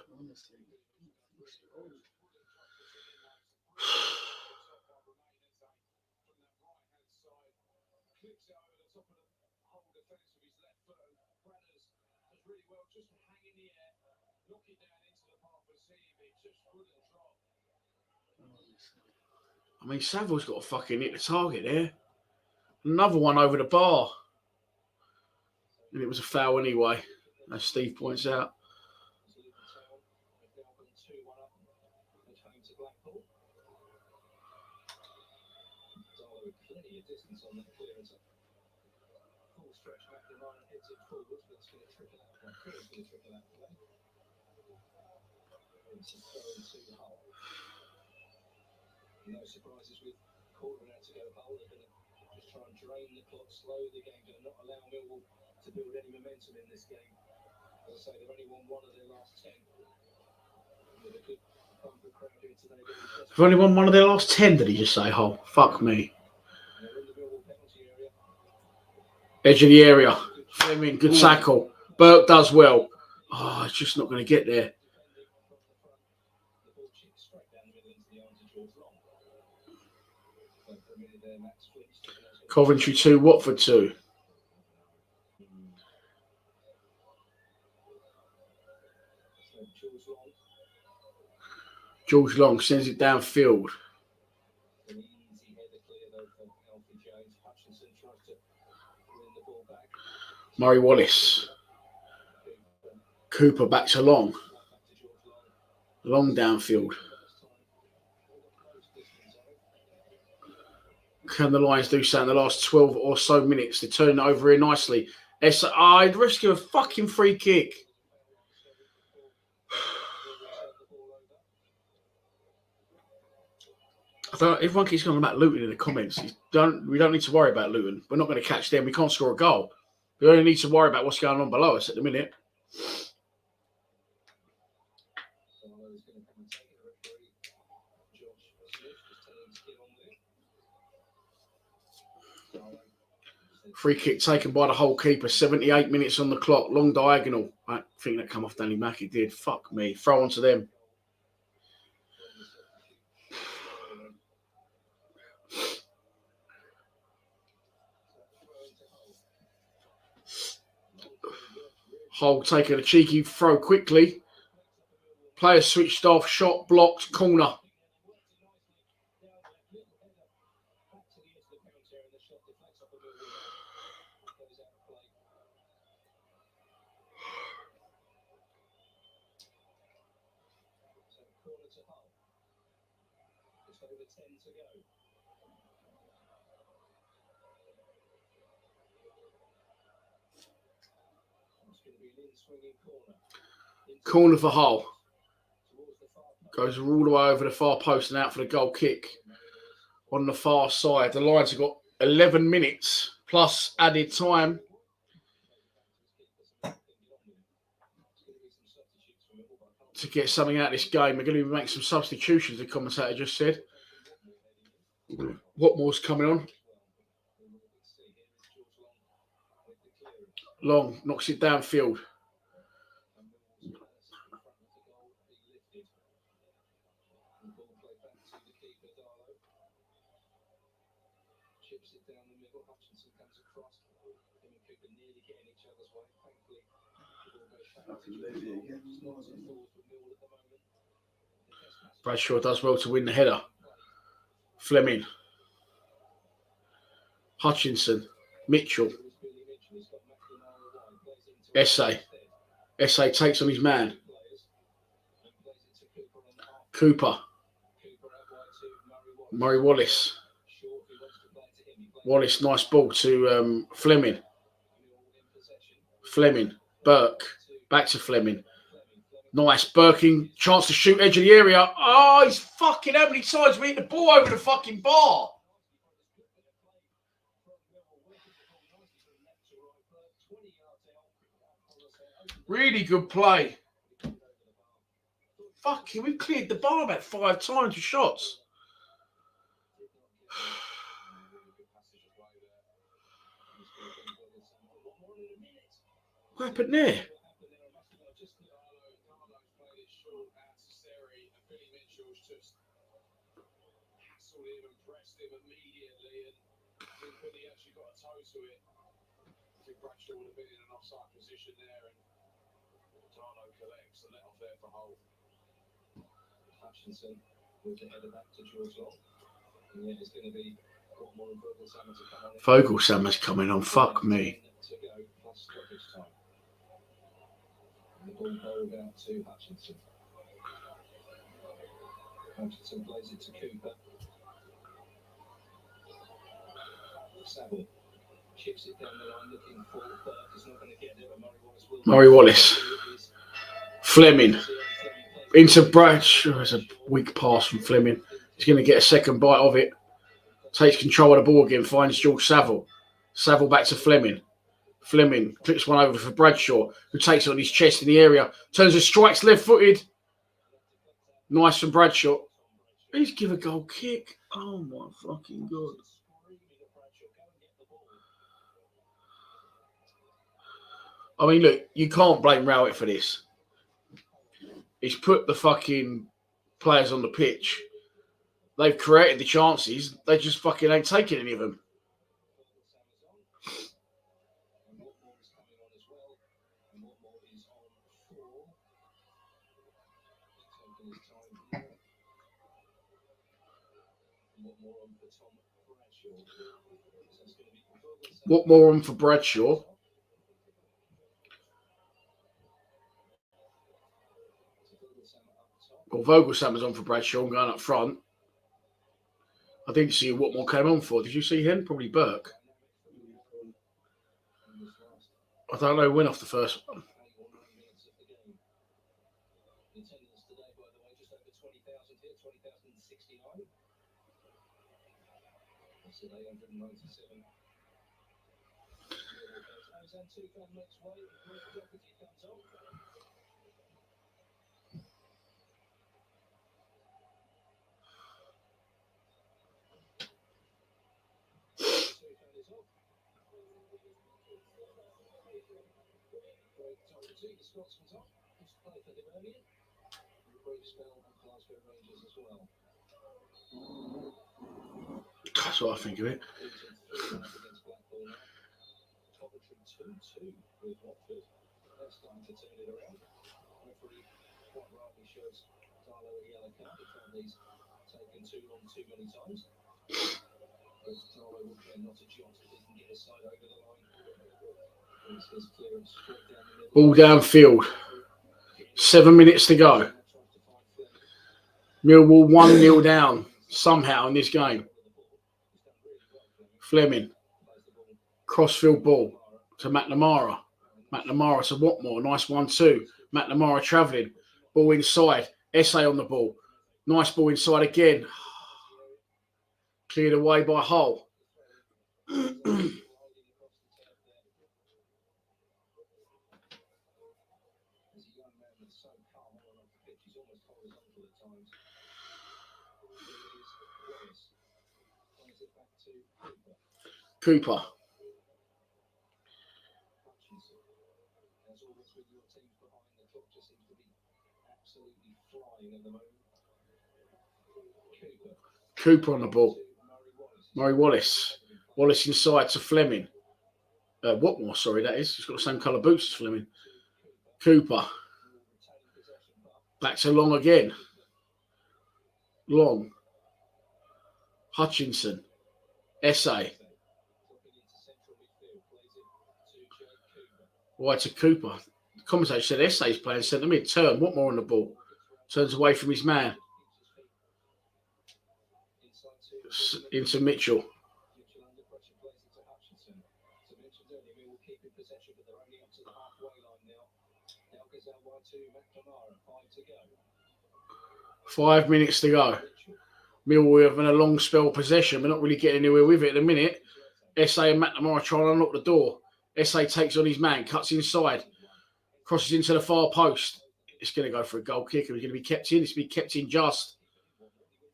I mean, Saville's got to fucking hit the target there. Another one over the bar. And it was a foul anyway, as Steve points out. No surprises with quarter out to go Hull. They're going to just try and drain the clock, slow the game, going to not allow Millwall to build any momentum in this game. As I say, they've only won one of their last 10. With a good bumper crowd here today. They've only won one of their last 10, did he just say, Hull? Fuck me. They're in the Millwall penalty area. Edge of the area. Fleming, good tackle. Burke does well. Oh, it's just not going to get there. Coventry 2, Watford 2. George Long sends it downfield. Murray Wallace. Cooper back to Long. Long downfield. Can the Lions do so in the last 12 or so minutes to turn it over here nicely? I'd rescue a fucking free kick. Everyone keeps going about Luton in the comments. We don't need to worry about Luton. We're not going to catch them. We can't score a goal. We only need to worry about what's going on below us at the minute. Free kick taken by the Hull keeper. 78 minutes on the clock. Long diagonal. I think that come off Danny Mack. It did. Fuck me. Throw onto them. Hull taking a cheeky throw quickly. Player switched off. Shot blocked. Corner. Corner for Hull. Goes all the way over the far post and out for the goal kick. On the far side, the Lions have got 11 minutes plus added time. To get something out of this game. We're going to make some substitutions, the commentator just said. Watmore's coming on. Long knocks it downfield. Bradshaw does well to win the header. Fleming. Hutchinson. Mitchell. Essay. Essay takes on his man. Cooper. Murray Wallace. Wallace, nice ball to Fleming. Fleming. Burke. Back to Fleming. Nice. Birking. Chance to shoot edge of the area. Oh, he's fucking how many times we hit the ball over the fucking bar? Really good play. Fucking, we've cleared the bar about 5 times with shots. What happened there? Hutchinson with the header back to Watchalong. And then it's going to be Watmore and Vogelsammer to come on. Vogelsammer's coming on. Fuck me. To go plus stoppage time. The ball bowled out to Hutchinson. Hutchinson plays it to Cooper. Saville chips it down the line looking for Burke. He's not going to get there, but Murray Wallace. Fleming. Into Bradshaw. It's a weak pass from Fleming. He's going to get a second bite of it. Takes control of the ball again. Finds George Saville. Saville back to Fleming. Fleming clicks one over for Bradshaw, who takes it on his chest in the area. Turns and strikes left-footed. Nice from Bradshaw. Please give a goal kick. Oh, my fucking God. I mean, look, you can't blame Rowett for this. He's put the fucking players on the pitch. They've created the chances. They just fucking ain't taking any of them. What more on for Bradshaw? Well, Vogelsammer's on for Bradshaw and going up front. I didn't see what more came on for. Did you see him? Probably Burke. I don't know who went off the first one. That's what I think of it. Ball downfield. 7 minutes to go. Millwall 1-0 down somehow in this game. Fleming. Crossfield ball to McNamara. McNamara to Watmore. Nice 1-2. McNamara travelling. Ball inside. Essay on the ball. Nice ball inside again. Cleared away by Hull. Cooper. Cooper on the ball. Murray Wallace. Wallace inside to Fleming. Watmore, sorry, that is. He's got the same colour boots as Fleming. Cooper. Back to Long again. Long. Hutchinson. Essay. Right to Cooper. The commentator said Essay's playing centre mid. Turn. Watmore on the ball. Turns away from his man. Into Mitchell. Five minutes to go. Millwall having a long spell possession. We're not really getting anywhere with it at the minute. Essay and McNamara trying to unlock the door. Essay takes on his man, cuts inside, crosses into the far post. It's going to go for a goal kick. It's going to be kept in. It's going to be kept in just.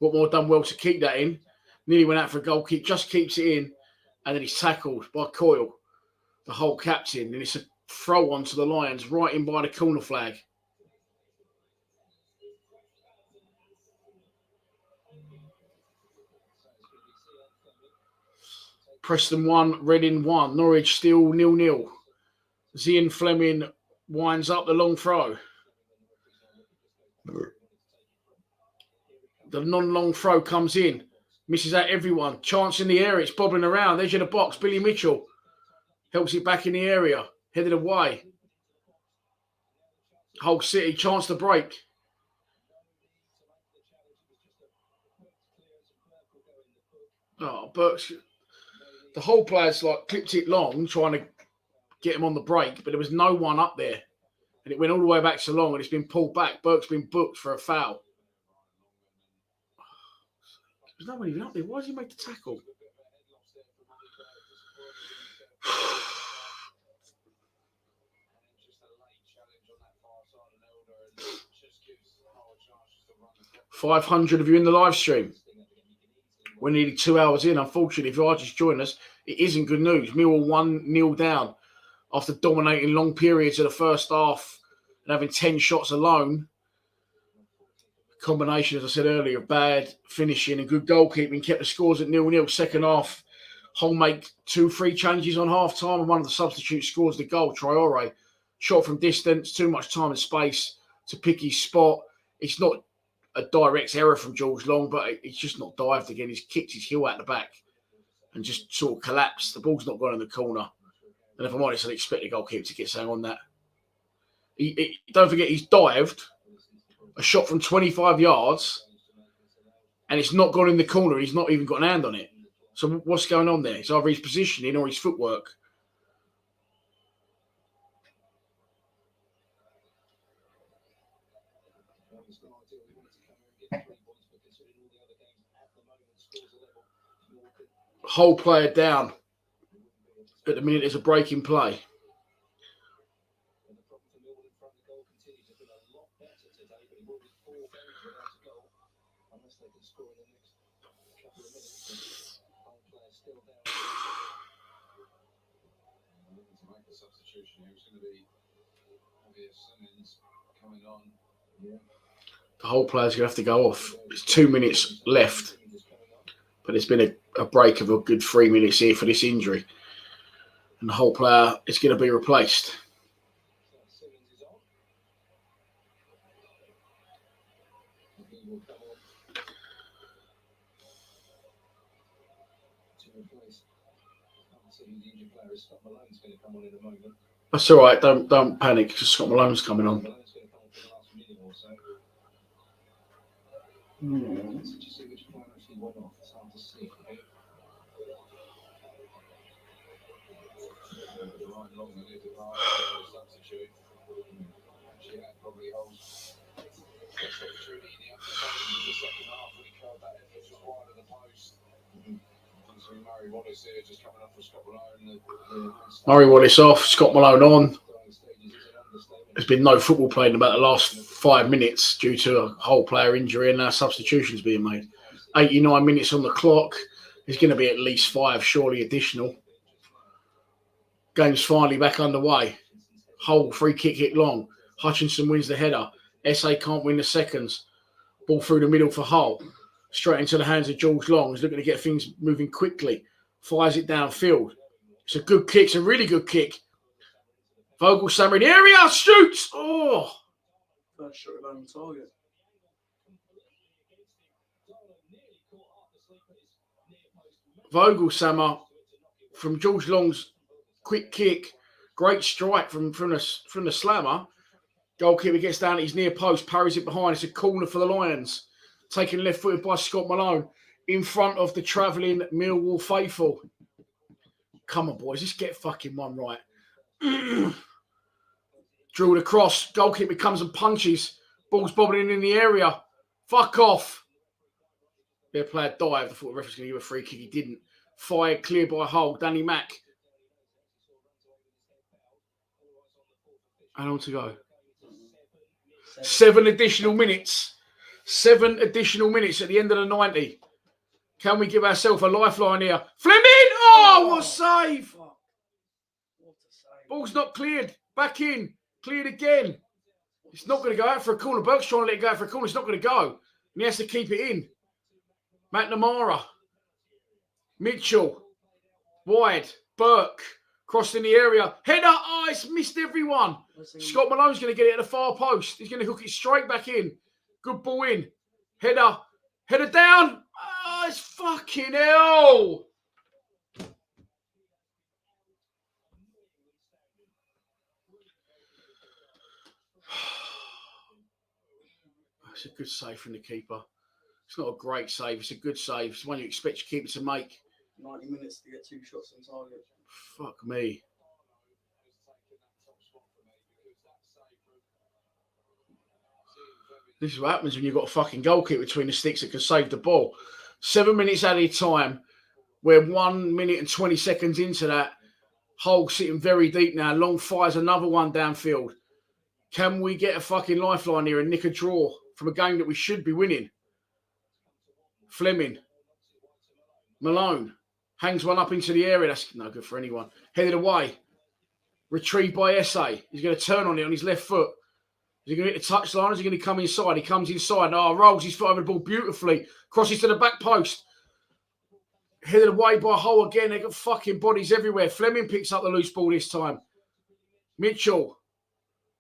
Watmore done well to keep that in. Nearly went out for a goal kick, just keeps it in. And then he's tackled by Coyle, the Hull captain. And it's a throw on to the Lions, right in by the corner flag. Preston 1, Reading 1. Norwich still 0-0. Zian Fleming winds up the long throw. The non-long throw comes in. Misses out everyone. Chance in the area. It's bobbling around. Edge of the box. Billy Mitchell helps it back in the area. Headed away. Hull City. Chance to break. Oh, Burke's... The whole players clipped it long, trying to get him on the break, but there was no one up there. And it went all the way back so long, and it's been pulled back. Burke's been booked for a foul. There's no one even up there. Why does he make the tackle? $500 of you in the live stream. We're nearly 2 hours in. Unfortunately, if you are just joining us, it isn't good news. Millwall 1-0 down after dominating long periods of the first half and having 10 shots alone. Combination, as I said earlier, of bad finishing and good goalkeeping kept the scores at 0-0. Second half, Hull make 2 free changes on half time, and one of the substitutes scores the goal. Traore, shot from distance, too much time and space to pick his spot. It's not a direct error from George Long, but it's just not dived again. He's kicked his heel out the back and just sort of collapsed. The ball's not gone in the corner. And if I'm honest, I'd expect the goalkeeper to get something on that. Don't forget, he's dived a shot from 25 yards and it's not gone in the corner. He's not even got an hand on it. So what's going on there? It's either his positioning or his footwork. Whole player down. At the minute, there's a break in play. The whole player's going to have to go off. There's 2 minutes left. But there's been a break of a good 3 minutes here for this injury. And the whole player is going to be replaced. That's all right. Don't panic, because Scott Malone's coming on. Murray Wallace off, Scott Malone on. There's been no football played in about the last 5 minutes due to a whole player injury, and now substitutions being made. 89 minutes on the clock. There's going to be at least 5, surely additional. Game's finally back underway. Hull free kick hit long. Hutchinson wins the header. SA can't win the seconds. Ball through the middle for Hull. Straight into the hands of George Long. He's looking to get things moving quickly. Fires it downfield. It's a good kick. It's a really good kick. Vogelsammer in the area. Shoots. Oh. First shot on target. Vogelsammer from George Long's quick kick. Great strike from the slammer. Goalkeeper gets down at his near post, parries it behind. It's a corner for the Lions. Taken left-footed by Scott Malone in front of the travelling Millwall faithful. Come on, boys. Just get fucking one right. Drilled across. Goalkeeper comes and punches. Ball's bobbling in the area. Fuck off. Their player dived. I thought the ref was going to give a free kick. He didn't. Fired clear by Hull. Danny Mack. How long to go? 7 additional minutes. 7 additional minutes at the end of the 90. Can we give ourselves a lifeline here? Fleming! Oh, what a save! Ball's not cleared. Back in. Cleared again. It's not going to go out for a corner. Burke's trying to let it go out for a corner. It's not going to go. And he has to keep it in. McNamara. Mitchell. Wide. Burke. Crossed in the area. Header. Oh, it's missed everyone. Scott Malone's going to get it at the far post. He's going to hook it straight back in. Good ball in. Header. Header down. Oh, it's fucking hell. It's a good save from the keeper. It's not a great save. It's a good save. It's one you expect your keeper to make. 90 minutes to get 2 shots on target. Fuck me. This is what happens when you've got a fucking goalkeeper between the sticks that can save the ball. 7 minutes out of time. We're 1 minute and 20 seconds into that. Hull sitting very deep now. Long fires another one downfield. Can we get a fucking lifeline here and nick a draw from a game that we should be winning? Fleming. Malone. Hangs one up into the area. That's no good for anyone. Headed away. Retrieved by SA. He's going to turn on it on his left foot. Is he going to hit the touchline or is he going to come inside? He comes inside. Oh, rolls his foot over the ball beautifully. Crosses to the back post. Headed away by Hull again. They got fucking bodies everywhere. Fleming picks up the loose ball this time. Mitchell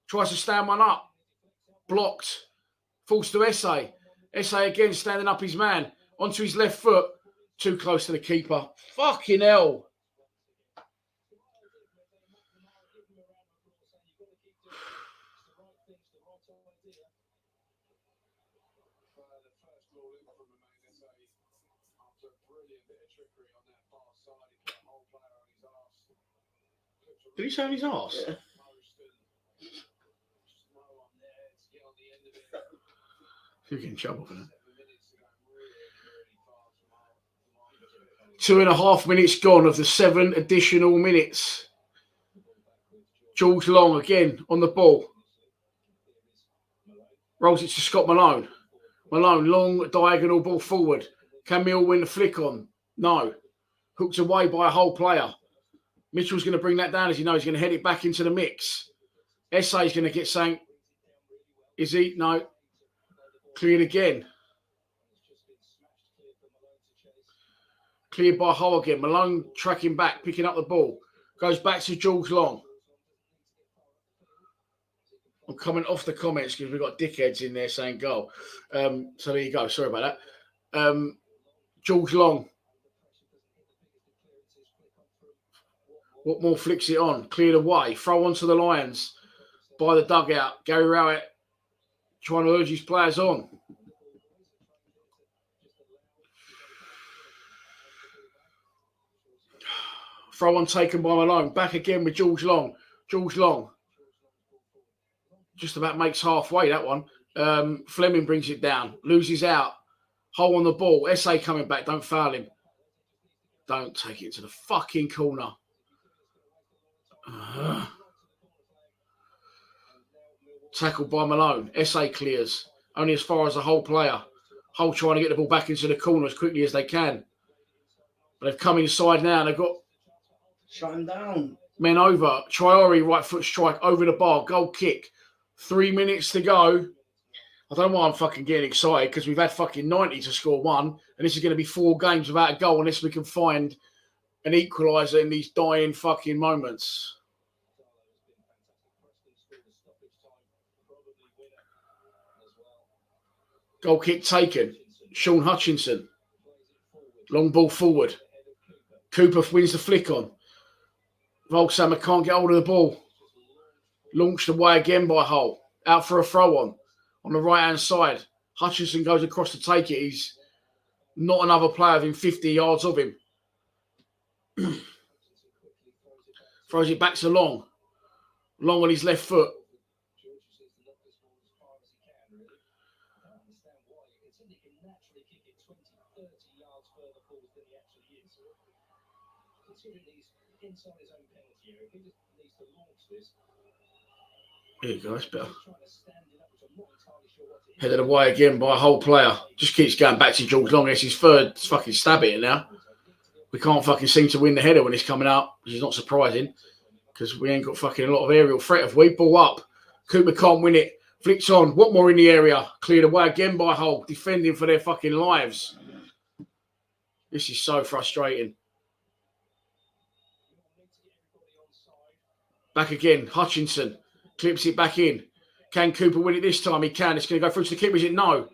tries to stand one up. Blocked. Falls to SA. SA again standing up his man. Onto his left foot. Too close to the keeper. Fucking hell. Did he say on his arse? Yeah. He'll get in trouble for that. 2.5 minutes gone of the 7 additional minutes. George Long again on the ball. Rolls it to Scott Malone. Malone, long diagonal ball forward. Can Mill win the flick on? No. Hooked away by a Hull player. Mitchell's going to bring that down, as you know. He's going to head it back into the mix. SA is going to get something. Is he? No. Cleared again. Cleared by Hull again. Malone tracking back, picking up the ball. Goes back to George Long. I'm coming off the comments because we've got dickheads in there saying goal. So there you go. Sorry about that. George Long. What more flicks it on? Cleared away. Throw onto the Lions by the dugout. Gary Rowett trying to urge his players on. Throw on taken by Malone. Back again with George Long. George Long. Just about makes halfway, that one. Fleming brings it down. Loses out. Hull on the ball. SA coming back. Don't foul him. Don't take it to the fucking corner. Tackled by Malone. SA clears. Only as far as the Hull player. Hull trying to get the ball back into the corner as quickly as they can. But they've come inside now and they've got shut him down. Men over. Traore, right foot strike over the bar. Goal kick. 3 minutes to go. I don't know why I'm fucking getting excited because we've had fucking 90 to score one. And this is going to be 4 games without a goal unless we can find an equaliser in these dying fucking moments. Goal kick taken. Sean Hutchinson. Long ball forward. Cooper wins the flick on. Volksamer can't get hold of the ball. Launched away again by Hull. Out for a throw on the right-hand side. Hutchinson goes across to take it. He's not another player within 50 yards of him. Throws it back to Long. Long on his left foot. There you go, that's better. Headed away again by a Hull player. Just keeps going back to George Long. It's his third fucking stab at it now. We can't fucking seem to win the header when it's coming out, which is not surprising because we ain't got fucking a lot of aerial threat. Have we? Ball up. Cooper can't win it. Flicks on. What more in the area? Cleared away again by Hull. Defending for their fucking lives. This is so frustrating. Back again. Hutchinson clips it back in. Can Cooper win it this time? He can. It's going to go through to the keeper. Is it? No.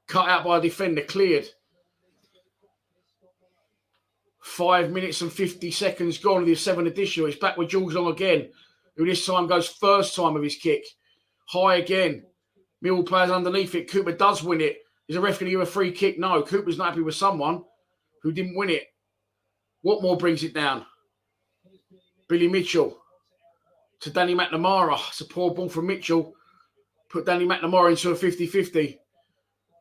Cut out by a defender. Cleared. 5 minutes and 50 seconds gone with the 7 additional. It's back with Watchalong again, who this time goes first time of his kick. High again. Millwall players underneath it. Cooper does win it. Is the ref going to give a free kick? No. Cooper's not happy with someone who didn't win it. Watmore brings it down. Billy Mitchell to Danny McNamara. It's a poor ball from Mitchell. Put Danny McNamara into a 50-50.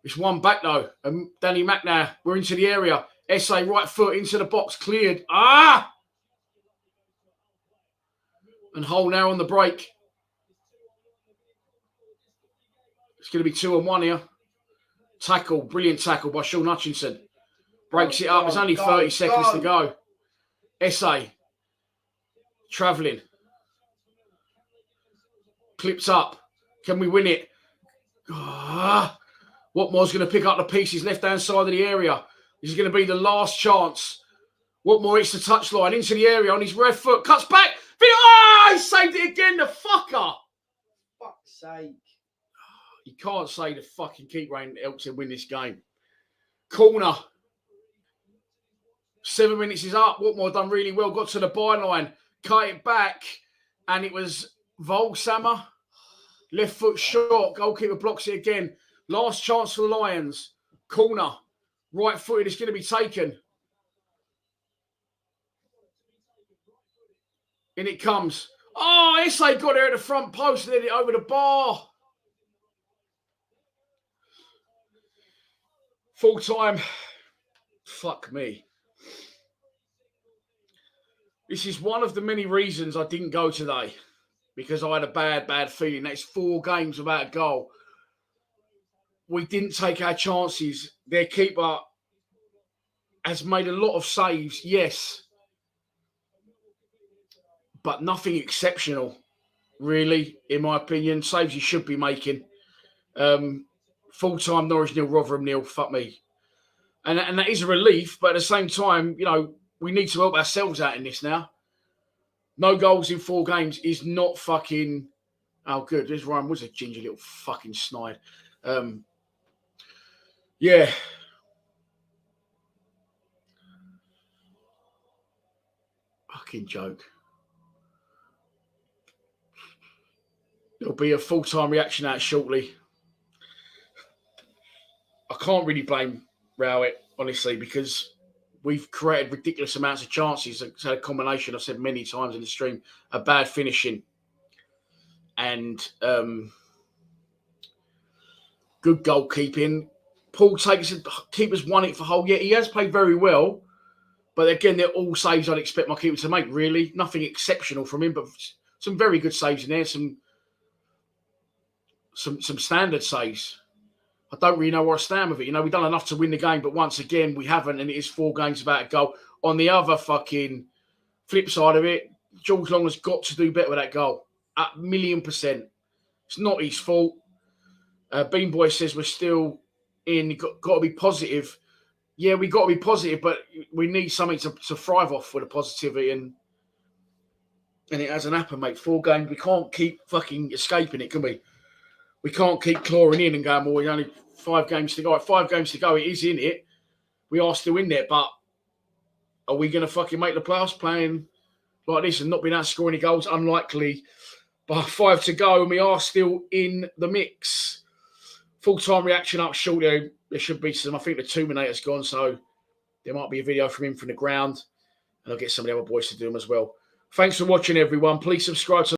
It's one back though. And Danny McNamara, we're into the area. SA right foot into the box. Cleared. And Hull now on the break. It's going to be 2-1 here. Tackle. Brilliant tackle by Sean Hutchinson. Breaks it up. There's only 30 seconds to go. SA. Travelling. Clips up. Can we win it? Watmore's going to pick up the pieces left-hand side of the area. This is going to be the last chance. Watmore hits the touchline into the area on his left foot. Cuts back. He saved it again, the fucker. Fuck's sake. You can't say the fucking keeper ain't helped him win this game. Corner. 7 minutes is up. Watmore done really well. Got to the byline. Cut it back. And it was Volsammer. Left foot short. Goalkeeper blocks it again. Last chance for the Lions. Corner. Right footed. It's going to be taken. In it comes. Oh, SA got there at the front post and then it over the bar. Full time. Fuck me. This is one of the many reasons I didn't go today. Because I had a bad feeling. That's 4 games without a goal. We didn't take our chances. Their keeper has made a lot of saves, yes. But nothing exceptional, really, in my opinion. Saves he should be making. Full-time Norwich 0, Rotherham 0. Fuck me. And that is a relief, but at the same time, you know, we need to help ourselves out in this now. No goals in 4 games is not fucking... Oh, good. This Ryan was a ginger little fucking snide. Yeah. Fucking joke. There'll be a full-time reaction out shortly. I can't really blame Rowett, honestly, because we've created ridiculous amounts of chances. It's had a combination, I've said many times in the stream, of bad finishing and good goalkeeping. Paul takes it, keeper's won it for Hull. Yeah, he has played very well. But again, they're all saves I'd expect my keeper to make, really. Nothing exceptional from him, but some very good saves in there. Some standard saves. I don't really know where I stand with it. You know, we've done enough to win the game, but once again, we haven't, and it is 4 games without a goal. On the other fucking flip side of it, Watchalong has got to do better with that goal. 1,000,000%. It's not his fault. Bean Boy says we're still in. Got to be positive. Yeah, we got to be positive, but we need something to thrive off with the positivity, and it hasn't happened, mate. 4 games. We can't keep fucking escaping it, can we? We can't keep clawing in and going, well, we're only 5 games to go. 5 games to go. It is in it. We are still in there, but are we going to fucking make the playoffs playing like this and not being able to score any goals? Unlikely. But 5 to go, and we are still in the mix. Full-time reaction up shortly. There should be some. I think the Terminator's gone, so there might be a video from him from the ground, and I'll get some of the other boys to do them as well. Thanks for watching, everyone. Please subscribe to